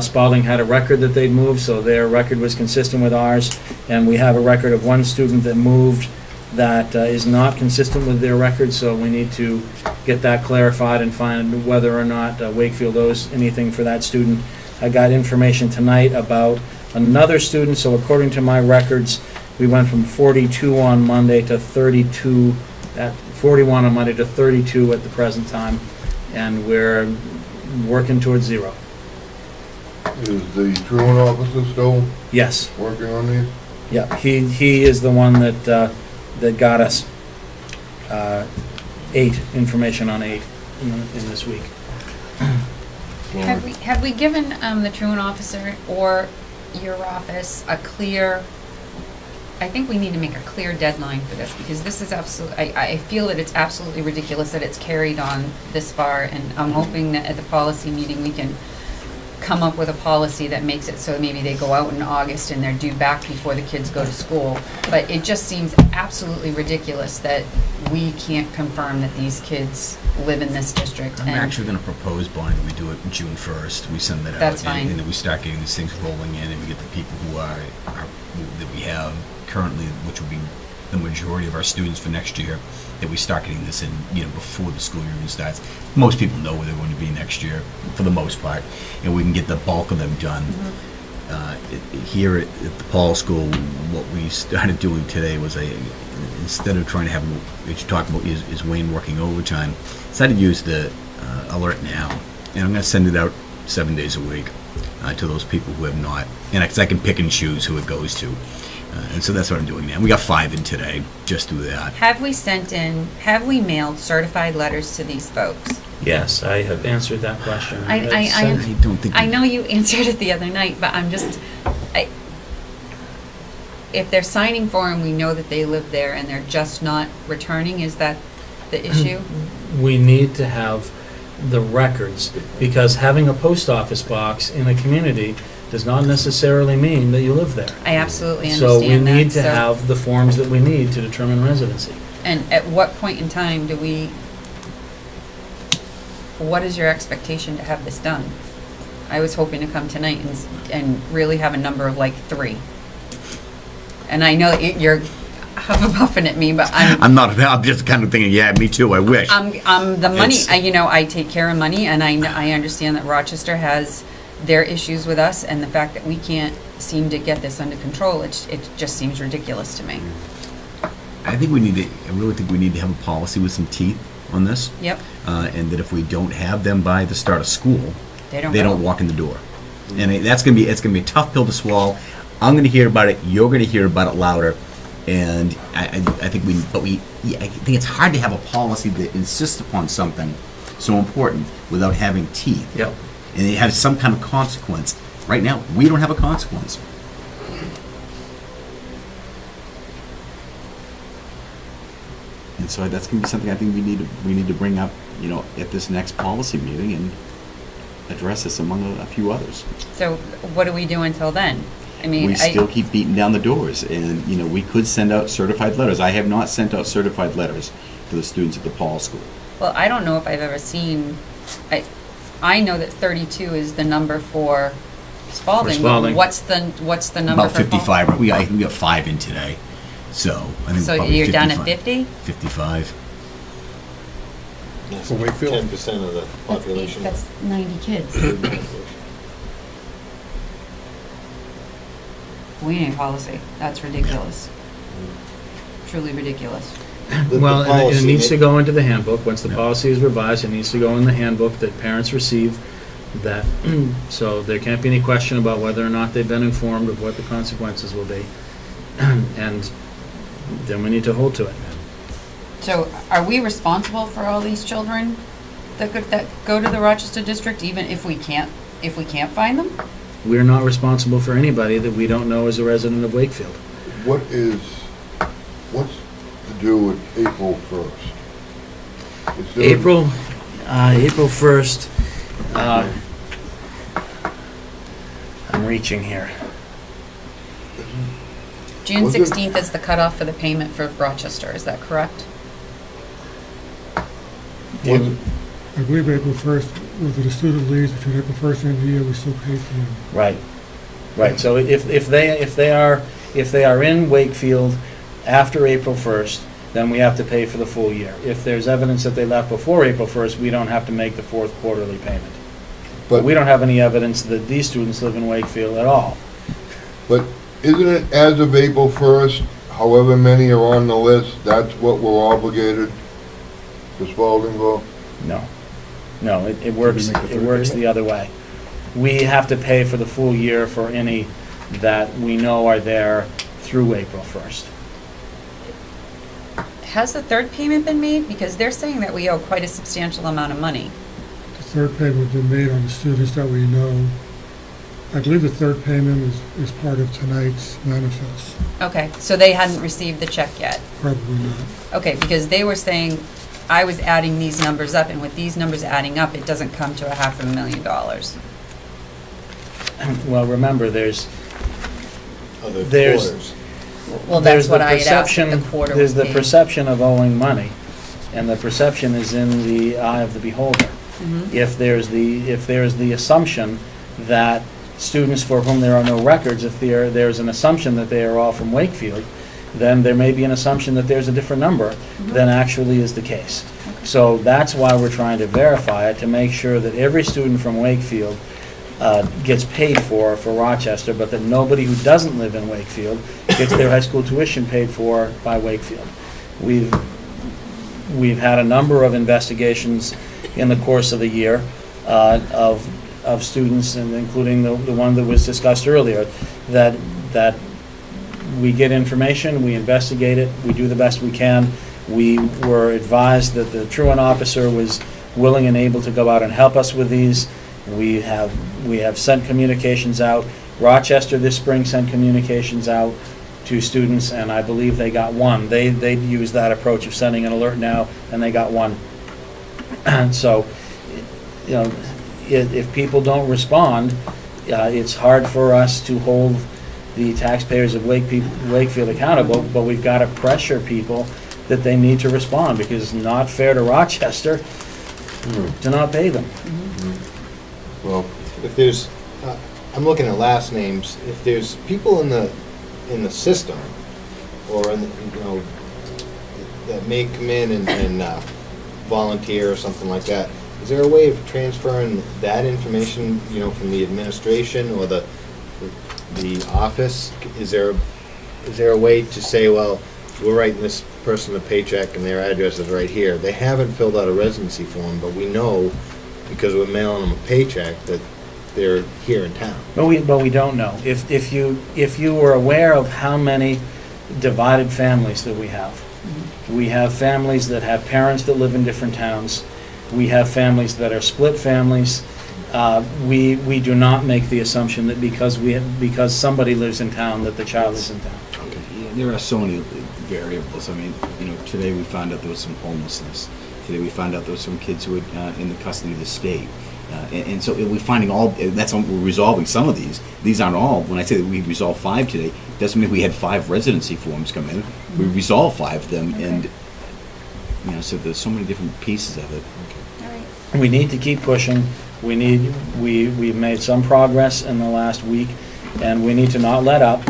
Spaulding had a record that they'd moved, so their record was consistent with ours, and we have a record of one student that moved that is not consistent with their record, so we need to get that clarified and find whether or not Wakefield owes anything for that student. I got information tonight about another student, so according to my records, we went from 42 on Monday to 32, at 41 on Monday to 32 at the present time, and we're working towards 0. Is the truant officer still Yes. working on these? Yeah, he is the one that that got us 8 information on 8 in this week. Have we given the truant officer or your office a clear, I think we need to make a clear deadline for this, because this is absolutely, I feel that it's absolutely ridiculous that it's carried on this far, and I'm hoping that at the policy meeting we can come up with a policy that makes it so maybe they go out in August and they're due back before the kids go to school. But it just seems absolutely ridiculous that we can't confirm that these kids live in this district. I'm actually going to propose, Bonnie, that we do it June 1st. We send that out. That's fine. And then we start getting these things rolling in, and we get the people who are that we have currently, which will be the majority of our students for next year, that we start getting this in, before the school year even starts. Most people know where they're going to be next year, for the most part, and we can get the bulk of them done. Here at the Paul School, what we started doing today was instead of trying to have, what you talked about is Wayne working overtime, decided to use the alert now, and I'm going to send it out 7 days a week to those people who have not, and I can pick and choose who it goes to. And so that's what I'm doing now. We got 5 in today, just do that. Have we mailed certified letters to these folks? Yes, I have answered that question. I know you answered it the other night, but I'm just, if they're signing for them, we know that they live there and they're just not returning, is that the issue? We need to have the records, because having a post office box in a community does not necessarily mean that you live there. I absolutely understand that. So we need to have the forms that we need to determine residency. And at what point in time do we, what is your expectation to have this done? I was hoping to come tonight and really have a number of like 3. And I know you're huffing at me, but I'm just kind of thinking, yeah, me too, I wish. I'm the money, I take care of money, and I understand that Rochester has their issues with us, and the fact that we can't seem to get this under control, it just seems ridiculous to me. I really think we need to have a policy with some teeth on this. Yep. And that if we don't have them by the start of school, they don't walk in the door. And it's gonna be a tough pill to swallow. I'm gonna hear about it. You're gonna hear about it louder. And I think I think it's hard to have a policy that insists upon something so important without having teeth. Yep. And it has some kind of consequence. Right now, we don't have a consequence. And And so that's going to be something I think we need to bring up, you know, at this next policy meeting and address this among a few others. So what do we do until then? I mean, we still keep beating down the doors, and you know, we could send out certified letters. I have not sent out certified letters to the students at the Paul School. Well, I don't know if I've ever seen, I know that 32 is the number for Spaulding. For Spaulding. What's the number About for 55. Paul? We got 5 in today, so I think So probably you're 55. down at 50? 55. That's For Wakefield? 10% of the population. That's 90 kids. We need policy. That's ridiculous. Truly ridiculous. Well, and it policy needs to may- go into the handbook. Once the policy is revised, it needs to go in the handbook that parents receive that, so there can't be any question about whether or not they've been informed of what the consequences will be. And then we need to hold to it. So are we responsible for all these children that go to the Rochester district, even if we can't find them? We're not responsible for anybody that we don't know is a resident of Wakefield. What's to do with April 1st? Is there- April 1st, I'm reaching here. June Was it- 16th is the cutoff for the payment for Rochester, is that correct? was it- I believe April 1st, whether the student leaves between April 1st and the end of the year, we still pay for them. Right. So if they are in Wakefield after April 1st, then we have to pay for the full year. If there's evidence that they left before April 1st, we don't have to make the fourth quarterly payment. But we don't have any evidence that these students live in Wakefield at all. But isn't it as of April 1st, however many are on the list, that's what we're obligated to Spauldingville? No, it works the other way. We have to pay for the full year for any that we know are there through April 1st. Has the third payment been made? Because they're saying that we owe quite a substantial amount of money. The third payment has been made on the students that we know. I believe the third payment is part of tonight's manifest. Okay, so they hadn't received the check yet? Probably not. Okay, because they were saying, I was adding these numbers up, and with these numbers adding up, it doesn't come to $500,000. Well, remember, there's Other There's- quarters. Well, there's that's what the I had asked, if perception- the quarter There's was the paid. perception of owing money, and the perception is in the eye of the beholder. Mhm. If there's the assumption that students for whom there are no records, if there's an assumption that they are all from Wakefield, then there may be an assumption that there's a different number than actually is the case. So that's why we're trying to verify it, to make sure that every student from Wakefield gets paid for Rochester, but that nobody who doesn't live in Wakefield gets their high school tuition paid for by Wakefield. We've had a number of investigations in the course of the year of students, and including the one that was discussed earlier, that we get information, we investigate it, we do the best we can. We were advised that the truant officer was willing and able to go out and help us with these. We have sent communications out. Rochester this spring sent communications out to students, and I believe they got one. They used that approach of sending an alert now, and they got one. So, you know, if people don't respond, it's hard for us to hold the taxpayers of Wakefield accountable, but we've got to pressure people that they need to respond, because it's not fair to Rochester to not pay them. Well, if there's, I'm looking at last names. If there's people in the system, or in the, you know, that may come in and volunteer or something like that, is there a way of transferring that information, you know, from the administration or the office? Is there a way to say, well, we're writing this person a paycheck and their address is right here. They haven't filled out a residency form, but we know, because we're mailing them a paycheck, that they're here in town. But we don't know. If you were aware of how many divided families that we have. We have families that have parents that live in different towns. We have families that are split families. We do not make the assumption that because somebody lives in town that the child is in town. There are so many variables. I mean, today we found out there was some homelessness. Today we found out there was some kids who were in the custody of the state. And so we're finding we're resolving some of these. These aren't all. When I say that we resolved 5 today, doesn't mean we had 5 residency forms come in. We resolved 5 of them, and so there's so many different pieces of it. We need to keep pushing. We've made some progress in the last week, and we need to not let up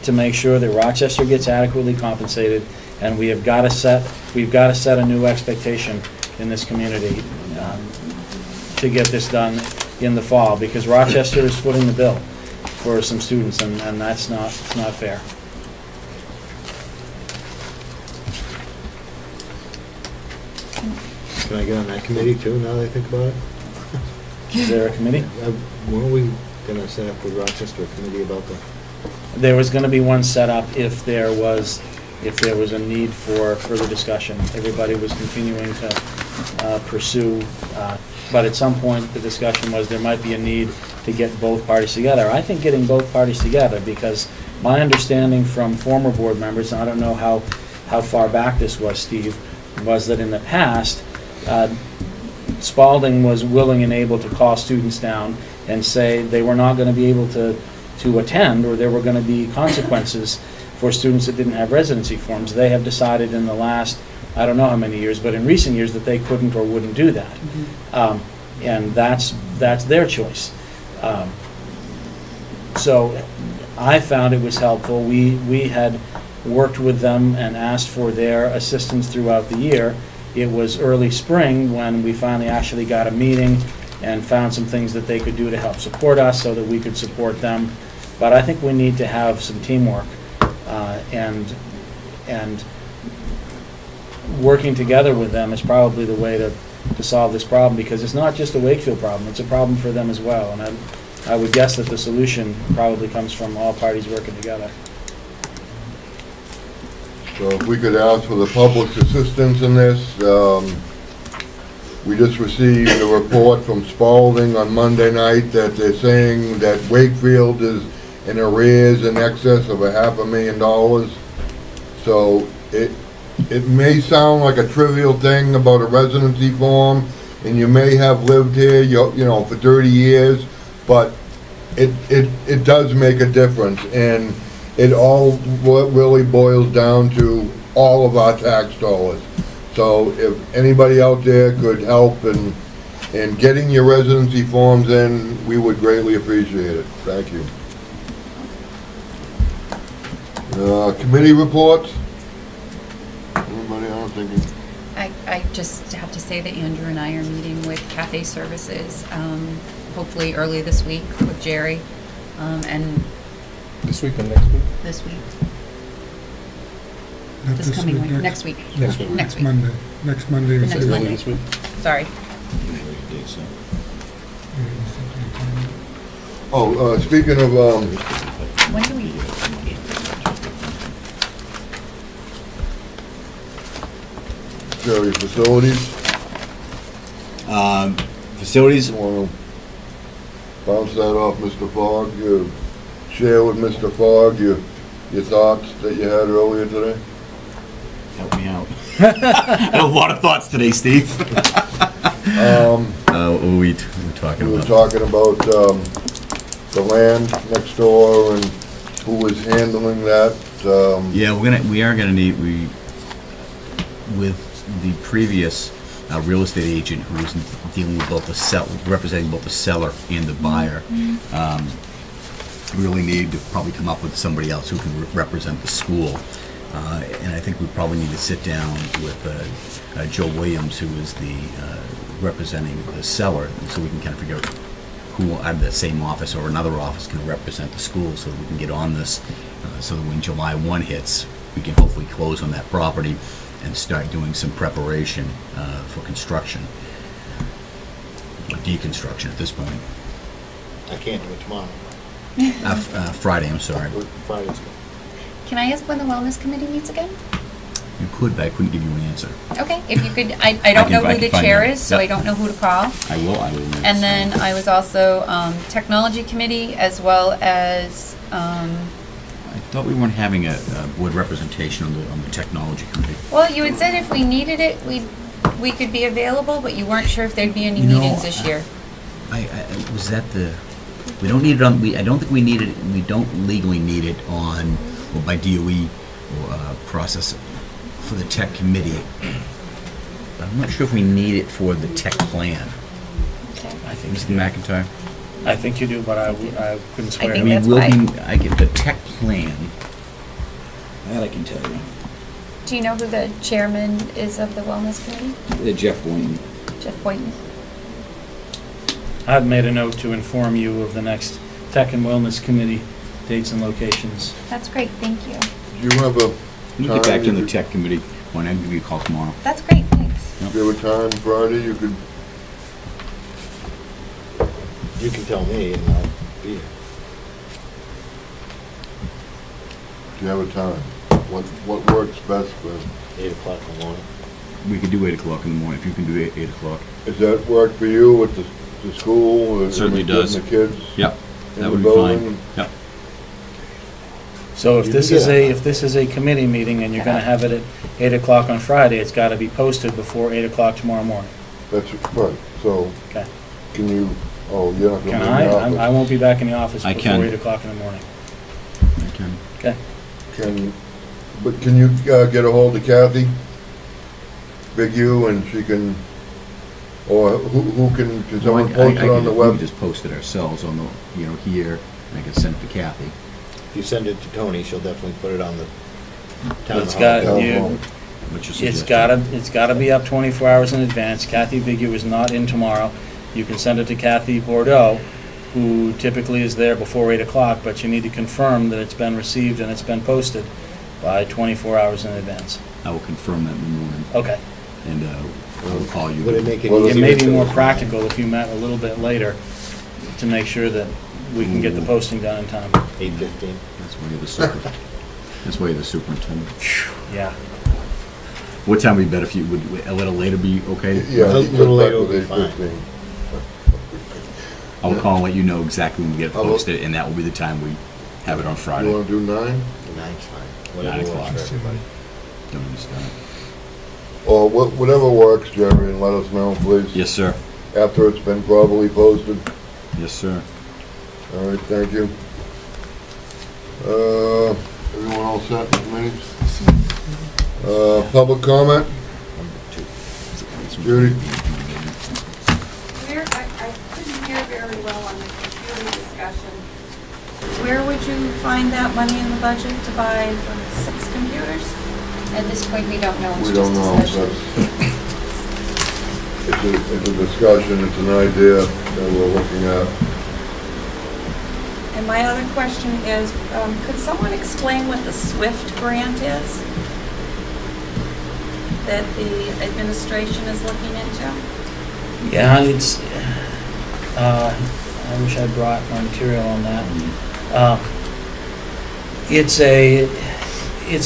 to make sure that Rochester gets adequately compensated, and we've got to set a new expectation in this community to get this done in the fall, because Rochester is footing the bill for some students, and that's not fair. Can I get on that committee too, now that I think about it? Is there a committee? Weren't we going to set up with Rochester a committee about that? There was going to be one set up if there was a need for further discussion. Everybody was continuing to pursue, but at some point the discussion was there might be a need to get both parties together. I think getting both parties together, because my understanding from former board members, and I don't know how far back this was, Steve, was that in the past, Spaulding was willing and able to call students down and say they were not going to be able to attend, or there were going to be consequences for students that didn't have residency forms. They have decided in the last, I don't know how many years, but in recent years that they couldn't or wouldn't do that. And that's their choice. So I found it was helpful. We had worked with them and asked for their assistance throughout the year. It was early spring when we finally actually got a meeting and found some things that they could do to help support us so that we could support them. But I think we need to have some teamwork and working together with them is probably the way to solve this problem, because it's not just a Wakefield problem, it's a problem for them as well. And I would guess that the solution probably comes from all parties working together. So if we could ask for the public's assistance in this, we just received a report from Spaulding on Monday night that they're saying that Wakefield is in arrears in excess of $500,000. So it may sound like a trivial thing about a residency form, and you may have lived here, for 30 years, but it does make a difference, and it all really boils down to all of our tax dollars. So if anybody out there could help in getting your residency forms in, we would greatly appreciate it. Thank you. Committee reports? Anybody else thinking? I just have to say that Andrew and I are meeting with Cafe Services, hopefully early this week with Jerry, and this week or next week? This week. Not This coming week. Next week. Next week. Next week. Monday. Next Monday. Next is Monday. This week? Sorry. Oh, speaking of, When do we? Jerry, facilities? Facilities? You want to bounce that off Mr. Fogg? You share with Mr. Fogg your thoughts that you had earlier today? Help me out. I had a lot of thoughts today, Steve. What were we talking about? We were talking about the land next door and who was handling that. Yeah, we are gonna need with the previous real estate agent who was dealing with both representing both the seller and the buyer. We really need to probably come up with somebody else who can represent the school. And I think we probably need to sit down with Joe Williams, who is the representing the seller, and so we can kind of figure out who out of the same office or another office can represent the school, so that we can get on this, so that when July 1 hits, we can hopefully close on that property and start doing some preparation for construction, or deconstruction at this point. I can't do it tomorrow. Friday, I'm sorry. Friday's good. Can I ask when the wellness committee meets again? You could, but I couldn't give you an answer. Okay, if you could, I don't know who the chair is, so I Yep. don't know who to call. I will. And then I was also technology committee, as well as Thought we weren't having a board representation on the technology committee. Well, you had said if we needed it, we could be available, but you weren't sure if there'd be any You know, meetings this year. Was that the, we don't need it on, I don't think we need it, we don't legally need it on, or by DOE or process for the tech committee. But I'm not sure if we need it for the tech plan. Okay. I think Mr. McIntyre? I think you do, but I couldn't swear. think We that's will fine. be, I get the tech plan, that I can tell you. Do you know who the chairman is of the wellness committee? Jeff Boynton. Jeff Boynton. I've made a note to inform you of the next Tech and Wellness Committee dates and locations. That's great, thank you. Do you have a You time? get back to you the could- tech committee when I give you a call tomorrow. That's great, thanks. Do you have a time Friday you could, You can tell me and I'll be here. do you have a time? What works best for, 8 o'clock in the morning. We could do 8 o'clock in the morning, if you can do 8 o'clock. does that work for you with the school? Certainly does. The kids? Yep, in that the would be building? fine. Yep. So if You this can is get a, it. if this is a committee meeting and you're gonna have it at 8 o'clock on Friday, it's gotta be posted before 8 o'clock tomorrow morning. That's right, so Okay. can you, oh, you're not Can gonna be I? in the office. I won't be back in the office I before can. 8 o'clock in the morning. I can. Okay. Can you get a hold of Kathy? Big U, and she can, or who can someone post it on the We web? can just post it ourselves on the, here, and I can send it to Kathy. If you send it to Tony, she'll definitely put it on the town It's hall. got, Town you, hall. What's your it's suggestion? gotta, it's gotta be up 24 hours in advance. Kathy Vigu is not in tomorrow. You can send it to Kathy Bordeaux, who typically is there before 8 o'clock, but you need to confirm that it's been received and it's been posted by 24 hours in advance. I will confirm that in the morning, Okay. and I will call you. Would it make it Well, It easier? may be to- more practical if you met a little bit later to make sure that we can get the posting done in time. 8:15. That's why you're the super, that's why you're the superintendent. Yeah. What time would be better if you, would a little later be okay? Yeah, A he little took later back will be with fine. 8:15. I'll call and let you know exactly when we get it How about- posted, and that will be the time we have it on You Friday. wanna do 9? 9's fine. 9 Whatever o'clock. works for everybody. Don't understand. Or whatever works, Jerry, and let us know, please. Yes, sir. After it's been properly posted. Yes, sir. All right, thank you. Everyone all set with minutes? Public comment? Judy? Where, I couldn't hear very well on the computer discussion. Where would you find that money in the budget to buy the 6 computers? At this point, we don't know, it's We just don't know. discussion. It's a discussion, it's an idea that we're looking at. And my other question is, could someone explain what the SWIFT grant is that the administration is looking into? Yeah, it's, I wish I brought my material on that. It's a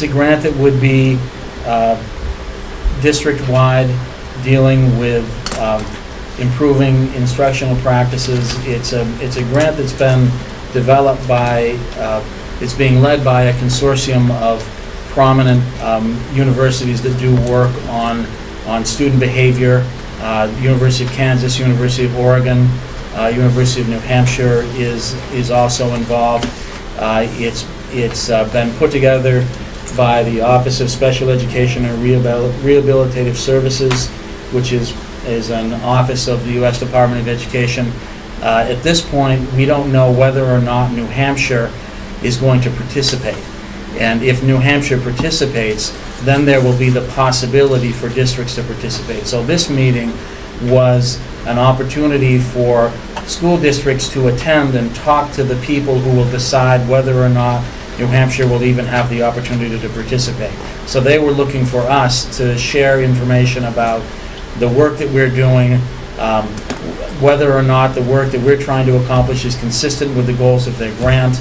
grant that would be district-wide, dealing with improving instructional practices. It's a grant that's been developed by, it's being led by a consortium of prominent universities that do work on student behavior. University of Kansas, University of Oregon, University of New Hampshire is also involved. It's been put together by the Office of Special Education and Rehabilitative Services, which is an office of the U.S. Department of Education. At this point, we don't know whether or not New Hampshire is going to participate. And if New Hampshire participates, then there will be the possibility for districts to participate. So this meeting was an opportunity for school districts to attend and talk to the people who will decide whether or not New Hampshire will even have the opportunity to participate. So they were looking for us to share information about the work that we're doing, whether or not the work that we're trying to accomplish is consistent with the goals of their grant,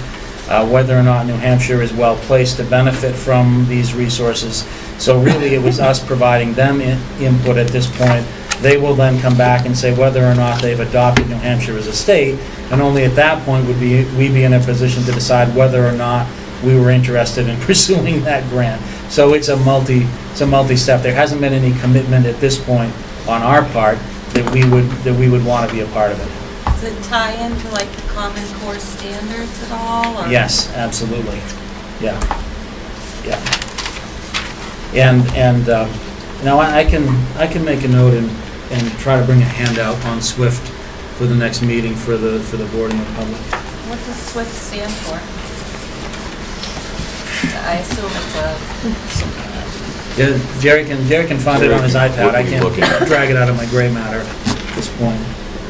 whether or not New Hampshire is well placed to benefit from these resources. So really it was us providing them input at this point. They will then come back and say whether or not they've adopted New Hampshire as a state, and only at that point would we be in a position to decide whether or not we were interested in pursuing that grant. So it's a multi-step. There hasn't been any commitment at this point on our part that we would want to be a part of it. Does it tie into like the Common Core standards at all? Or? Yes, absolutely. Yeah. Yeah. And now I can make a note and try to bring a handout on SWIFT for the next meeting for the board and the public. What does SWIFT stand for? I assume it's a. Yeah, Jerry can find it on his iPad. I can't drag it out of my gray matter at this point.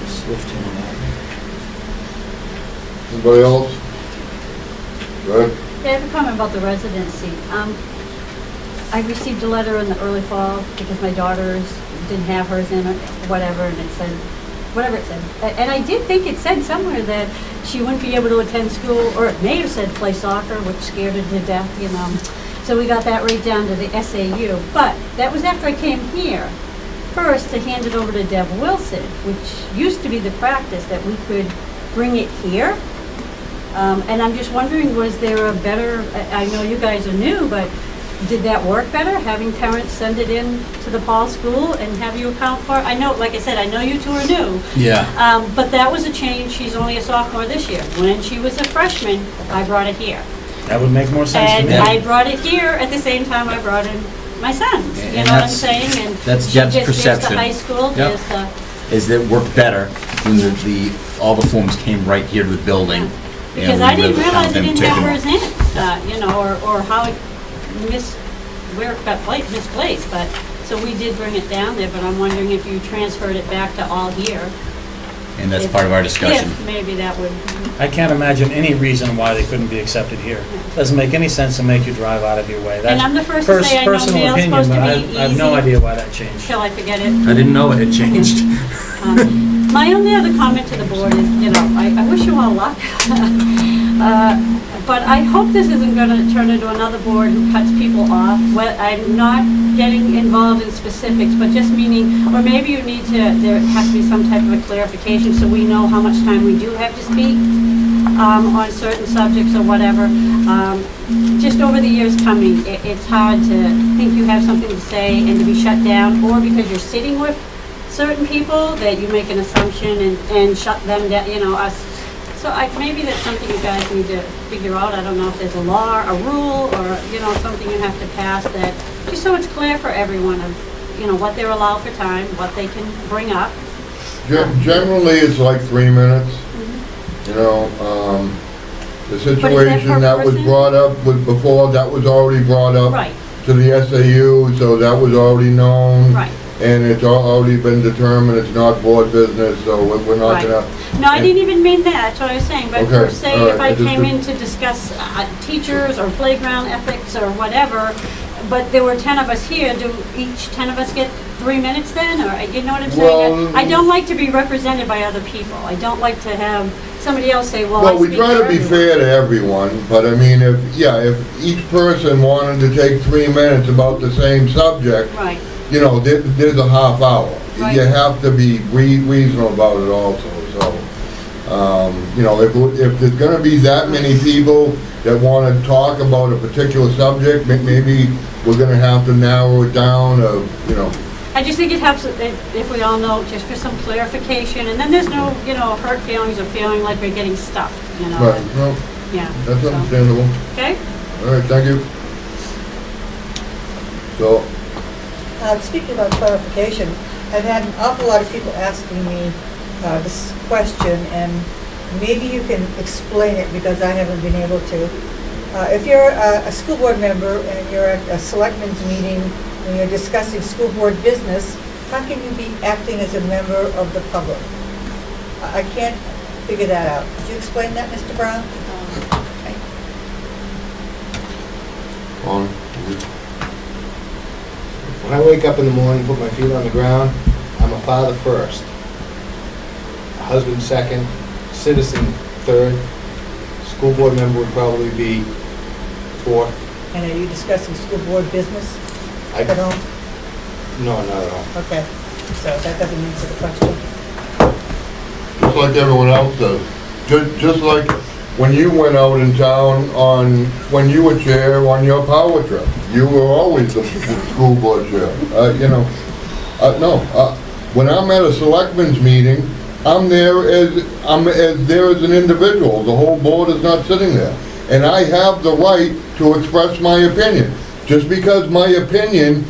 SWIFT on that. Anybody else? Go ahead. Yeah, I have a comment about the residency. I received a letter in the early fall because my daughters didn't have hers in it, whatever, and it said, whatever it said. And I did think it said somewhere that she wouldn't be able to attend school, or it may have said play soccer, which scared her to death, you know. So we got that right down to the SAU. But that was after I came here first to hand it over to Deb Wilson, which used to be the practice that we could bring it here. And I'm just wondering, was there a better, I know you guys are new, but did that work better, having parents send it in to the Paul School and have you account for it? I know, like I said, I know you two are new. Yeah. But that was a change. She's only a sophomore this year. When she was a freshman, I brought it here. That would make more sense to me. And I brought it here at the same time I brought in my sons. You know what I'm saying? And that's she Deb's just, perception. There's the high school, Yep. Is that it worked better when all the forms came right here to the building. Because I didn't realize it didn't have hers in it, you know, or how it where it got misplaced. But so we did bring it down there, but I'm wondering if you transferred it back to all here. And that's part of our discussion. If maybe that would. I can't imagine any reason why they couldn't be accepted here. Doesn't make any sense to make you drive out of your way. That's And I'm the first to say I know personal mail's opinion, supposed but to be easy. I have no idea why that changed. Till I forget it. I didn't know it had changed. My only other comment to the board is, you know, I wish you all luck. But I hope this isn't going to turn into another board who cuts people off. Well, I'm not getting involved in specifics, but just meaning, or maybe you need to, there has to be some type of a clarification so we know how much time we do have to speak on certain subjects or whatever. Just over the years coming, it's hard to think you have something to say and to be shut down, or because you're sitting with certain people that you make an assumption and shut them down, you know, us. So maybe that's something you guys need to figure out. I don't know if there's a law, a rule, or, you know, something you have to pass that, just so it's clear for everyone of, you know, what they're allowed for time, what they can bring up. Generally, it's like 3 minutes. You know, the situation that was brought up before, that was already brought up to the SAU, so that was already known. Right. And it's already been determined it's not board business, so we're not gonna. No, I didn't even mean that, that's what I was saying, but Okay, say all if right, I came in to discuss teachers or playground ethics or whatever, but there were 10 of us here, do each 10 of us get 3 minutes then, or, you know what I'm saying? Well, I don't like to be represented by other people. I don't like to have somebody else say, well, Well, we try to be fair to everyone, but I mean, if each person wanted to take 3 minutes about the same subject, right. You know, there's a half hour. Right. You have to be reasonable about it also, so, you know, if there's gonna be that many people that wanna talk about a particular subject, maybe we're gonna have to narrow it down, you know. I just think it helps if we all know, just for some clarification, and then there's no, you know, hurt feelings or feeling like we're getting stuffed, you know. Right, well, yeah, that's understandable. Okay? All right, thank you. So, speaking about clarification, I've had an awful lot of people asking me this question, and maybe you can explain it because I haven't been able to. If you're a school board member and you're at a selectmen's meeting and you're discussing school board business, how can you be acting as a member of the public? I can't figure that out. Could you explain that, Mr. Brown? On. When I wake up in the morning, put my feet on the ground, I'm a father first, a husband second, citizen third, school board member would probably be fourth. And are you discussing school board business at home? No, not at all. Okay, so that doesn't answer the question. just like everyone else does. Just like when you went out in town when you were chair on your power trip. You were always the school board chair. When I'm at a selectmen's meeting, I'm there as an individual. The whole board is not sitting there. And I have the right to express my opinion. Just because my opinion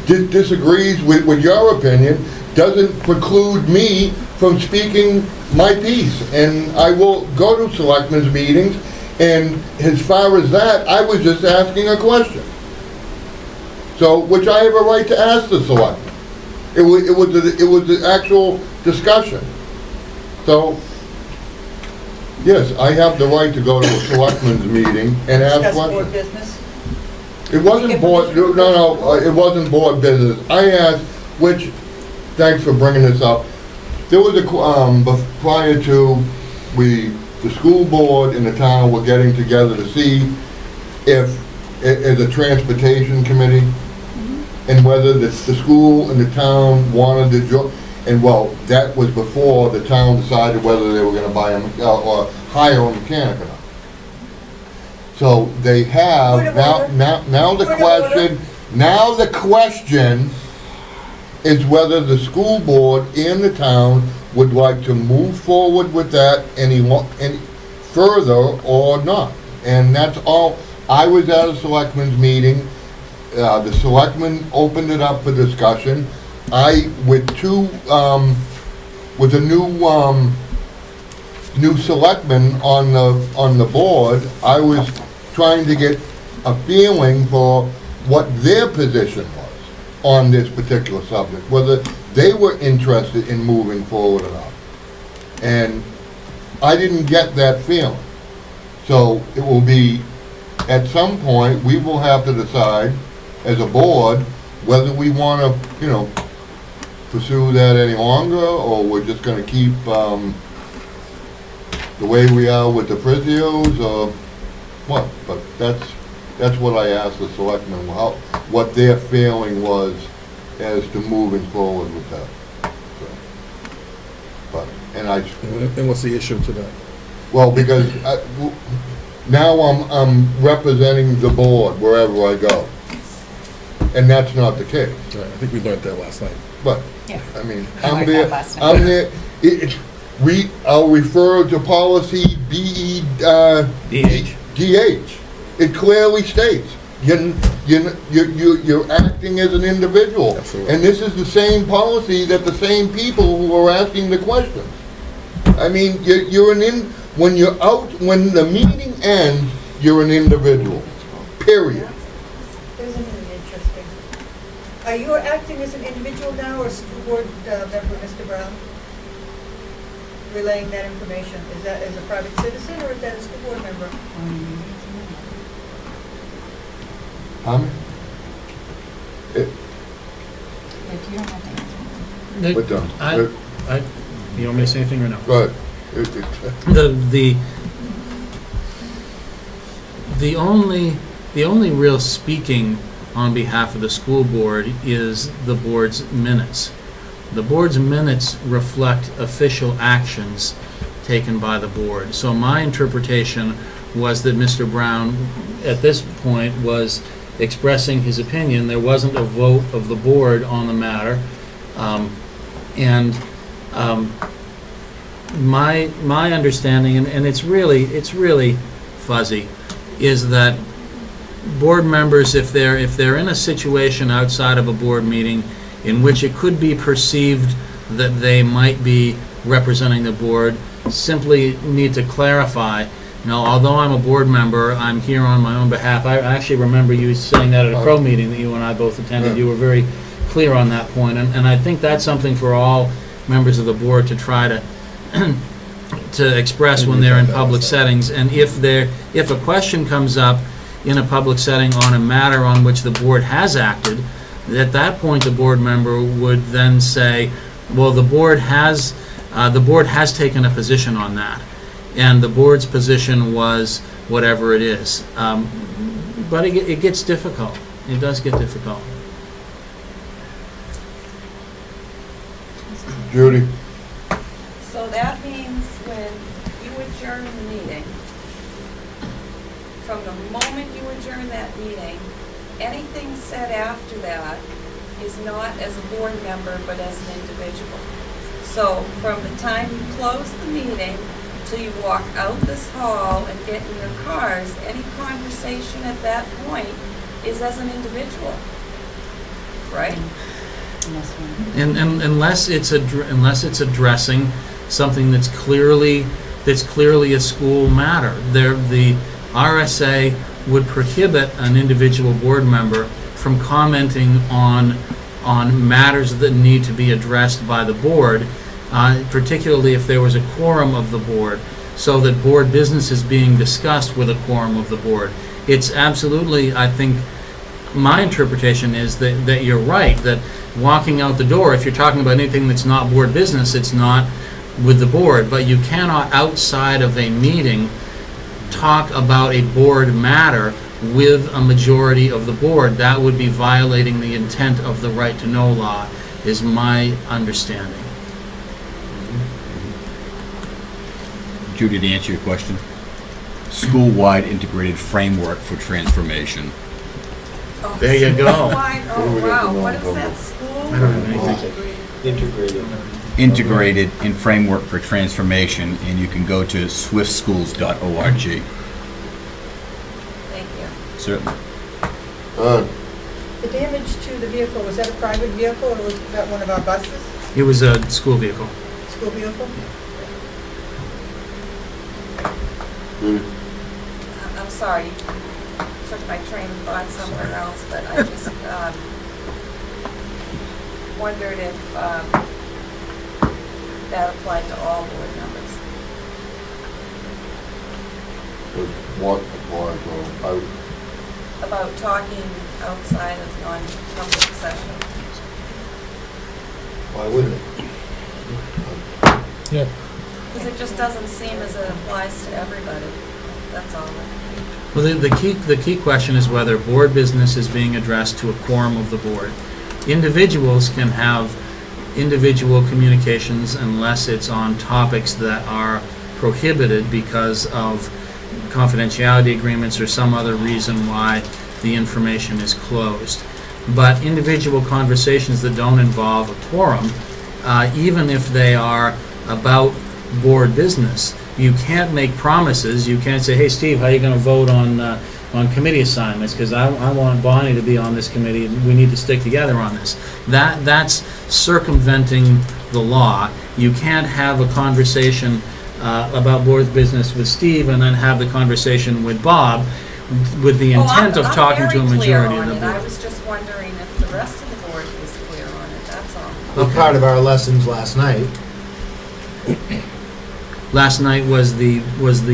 disagrees with your opinion doesn't preclude me from speaking my piece. And I will go to selectmen's meetings, and as far as that, I was just asking a question. So, which I have a right to ask the selectmen. It was an actual discussion. So, yes, I have the right to go to a selectmen's meeting and ask Discuss questions. board business? It wasn't board, it wasn't board business. I asked, which, thanks for bringing this up. There was prior to the school board and the town were getting together to see if, as a transportation committee, and whether the school and the town wanted to join. And well, that was before the town decided whether they were going to buy or hire a mechanic or not. So they have now the question is whether the school board and the town would like to move forward with that any further or not. And that's all. I was at a selectmen's meeting. The selectmen opened it up for discussion. With a new selectman on the board, I was trying to get a feeling for what their position was on this particular subject, whether they were interested in moving forward or not. And I didn't get that feeling. So it will be, at some point, we will have to decide as a board whether we want to, pursue that any longer, or we're just going to keep the way we are with the Prizios, or what. But that's what I asked the selectmen, what their feeling was as to moving forward with that. So, and what's the issue to that? Well, because now I'm representing the board wherever I go, and that's not the case. Right, I think we learned that last night. But Yeah. I mean, I I'm learned that last night. I'll refer to policy DH. It clearly states you're acting as an individual. Absolutely. And this is the same policy that the same people who are asking the questions. I mean, when you're out, when the meeting ends, you're an individual. Period. Isn't it interesting? Are you acting as an individual now, or school board member, Mr. Brown? Relaying that information, is that as a private citizen, or is that a school board member? We're done. You want me to say anything or no? Go ahead. The only real speaking on behalf of the school board is the board's minutes. The board's minutes reflect official actions taken by the board. So my interpretation was that Mr. Brown, at this point, was expressing his opinion. There wasn't a vote of the board on the matter. My understanding, and it's really fuzzy, is that board members, if they're in a situation outside of a board meeting in which it could be perceived that they might be representing the board, simply need to clarify, although I'm a board member, I'm here on my own behalf. I actually remember you saying that at a Crow meeting that you and I both attended. Yeah. You were very clear on that point, and I think that's something for all members of the board to try to to express when they're in public settings. And if a question comes up in a public setting on a matter on which the board has acted, at that point the board member would then say, well, the board has taken a position on that, and the board's position was whatever it is. But it gets difficult. It does get difficult. Judy? So that means when you adjourn the meeting, from the moment you adjourn that meeting, anything said after that is not as a board member, but as an individual. So from the time you close the meeting till you walk out this hall and get in your cars, any conversation at that point is as an individual, right? And unless it's addressing something that's clearly a school matter. The RSA would prohibit an individual board member from commenting on matters that need to be addressed by the board, particularly if there was a quorum of the board, so that board business is being discussed with a quorum of the board. It's absolutely, I think, my interpretation is that you're right, that walking out the door, if you're talking about anything that's not board business, it's not with the board, but you cannot, outside of a meeting, talk about a board matter with a majority of the board. That would be violating the intent of the right to know law, is my understanding. Judy, to answer your question, school-wide integrated framework for transformation. Oh, There you go. school-wide? Oh, wow, what is that, school? I don't have anything. Integrated. Integrated in framework for transformation, and you can go to swiftschools.org. Thank you. Certainly. The damage to the vehicle, was that a private vehicle or was that one of our buses? It was a school vehicle. School vehicle? I'm sorry, you took my train of thought somewhere else, but I just wondered if that applied to all board members. What applies, About talking outside of non-public session. Why wouldn't it? Yeah. Because it just doesn't seem as it applies to everybody. That's all. Well, the key question is whether board business is being addressed to a quorum of the board. Individuals can have individual communications unless it's on topics that are prohibited because of confidentiality agreements or some other reason why the information is closed. But individual conversations that don't involve a quorum, even if they are about board business, you can't make promises. You can't say, hey, Steve, how are you going to vote on committee assignments? Because I want Bonnie to be on this committee, and we need to stick together on this. That's circumventing the law. You can't have a conversation about board business with Steve and then have the conversation with Bob with the intent of talking to a majority of the board. I was just wondering if the rest of the board was clear on it, that's all. Well, part of our lessons last night. Last night was the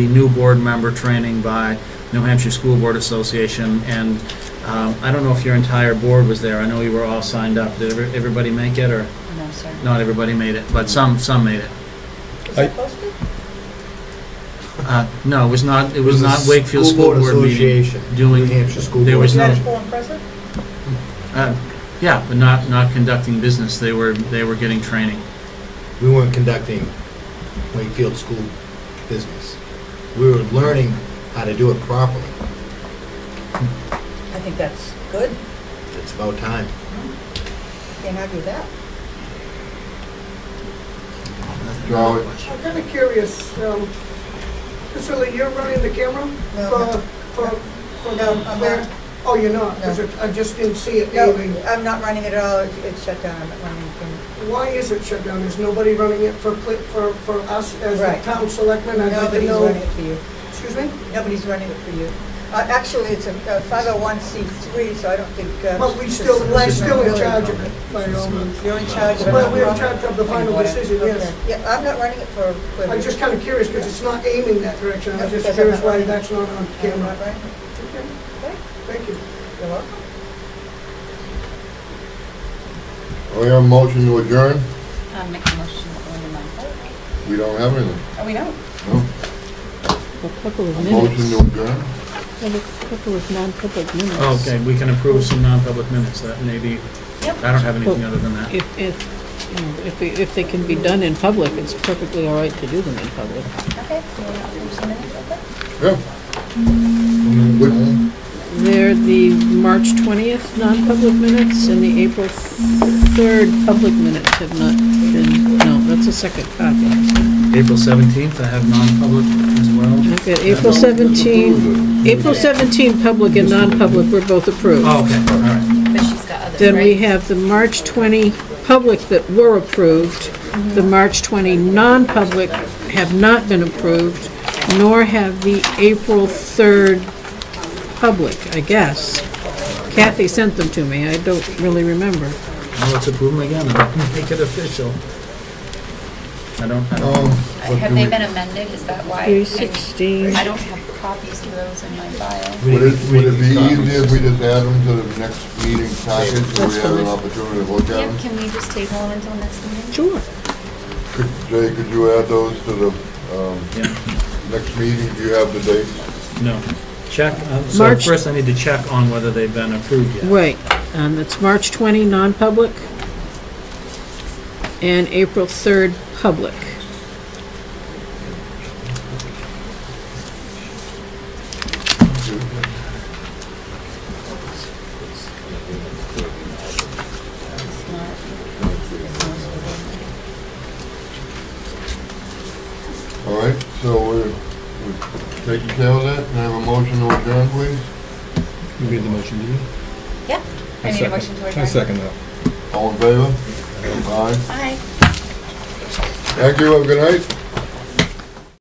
new board member training by New Hampshire School Board Association, and I don't know if your entire board was there. I know you were all signed up. Did everybody make it, or? No, sir. Not everybody made it, but some made it. Was that posted? No, it was not. It was a not Wakefield School Board Association, meeting doing. New Hampshire School There Board. was Was that a no. forum present? Yeah, but not conducting business. They were getting training. We weren't conducting Wakefield school business. We were learning how to do it properly. I think that's good. It's about time. Can't argue with that. Charlie? I'm kind of curious, Priscilla, you're running the camera? No, for No, I'm not. Oh, you're not? No. 'Cause I just didn't see it. No, aiming. I'm not running it at all. It's shut down. I'm not running it. Why is it shut down? Is nobody running it for us as the Right. town selectmen? I'd like to Nobody's know. running it for you. Excuse me? Nobody's running it for you. Actually, it's a 501c3, so I don't think. But we're the still selectmen in really- charge of it, by all means. You're in charge of it. Well, we're in charge of the final decision, yes. Okay. Yeah, I'm not running it for. I'm just kind of curious because it's not aiming that direction. I'm just Because I'm curious not why running it. that's not on I'm camera. not running it. Okay, Okay, thank you. you're welcome. We have a motion to adjourn? Make a motion to go into non-public. We don't have anything. Oh, we don't? No. A couple of Motion minutes. to adjourn? And a couple of non-public minutes. Okay, we can approve some non-public minutes. That may be. Yep. I don't have anything Well, other than that. If they can be done in public, it's perfectly all right to do them in public. Okay, so we're not doing some minutes, okay? Yeah. They're the March 20th non-public minutes and the April 3rd public minutes have not been, no, that's a second copy. April 17th, I have non-public as well. Okay, April 17 public and non-public were both approved. Oh, okay, all right. But she's got others, Then we right? have the March 20 public that were approved. The March 20 non-public have not been approved, nor have the April 3rd public, I guess. Kathy sent them to me, I don't really remember. Well, let's approve them again, and make it official. I don't. Have they been amended? Is that why? 316. I don't have copies of those in my file. Would it be easier if we just add them to the next meeting package, so we have an opportunity to look at them? Yep, can we just table them until next meeting? Sure. Jay, could you add those to the next meeting? Do you have the dates? No. Check, so March- first I need to check on whether they've been approved yet. Wait, that's March 20 non-public and April 3rd public. All right, so we're taking care of that. Can I have a motion to adjourn, please? You made the motion, did you? Yeah, I need a motion to adjourn. I second that. All in favor? Aye. Aye. Thank you, have a good night.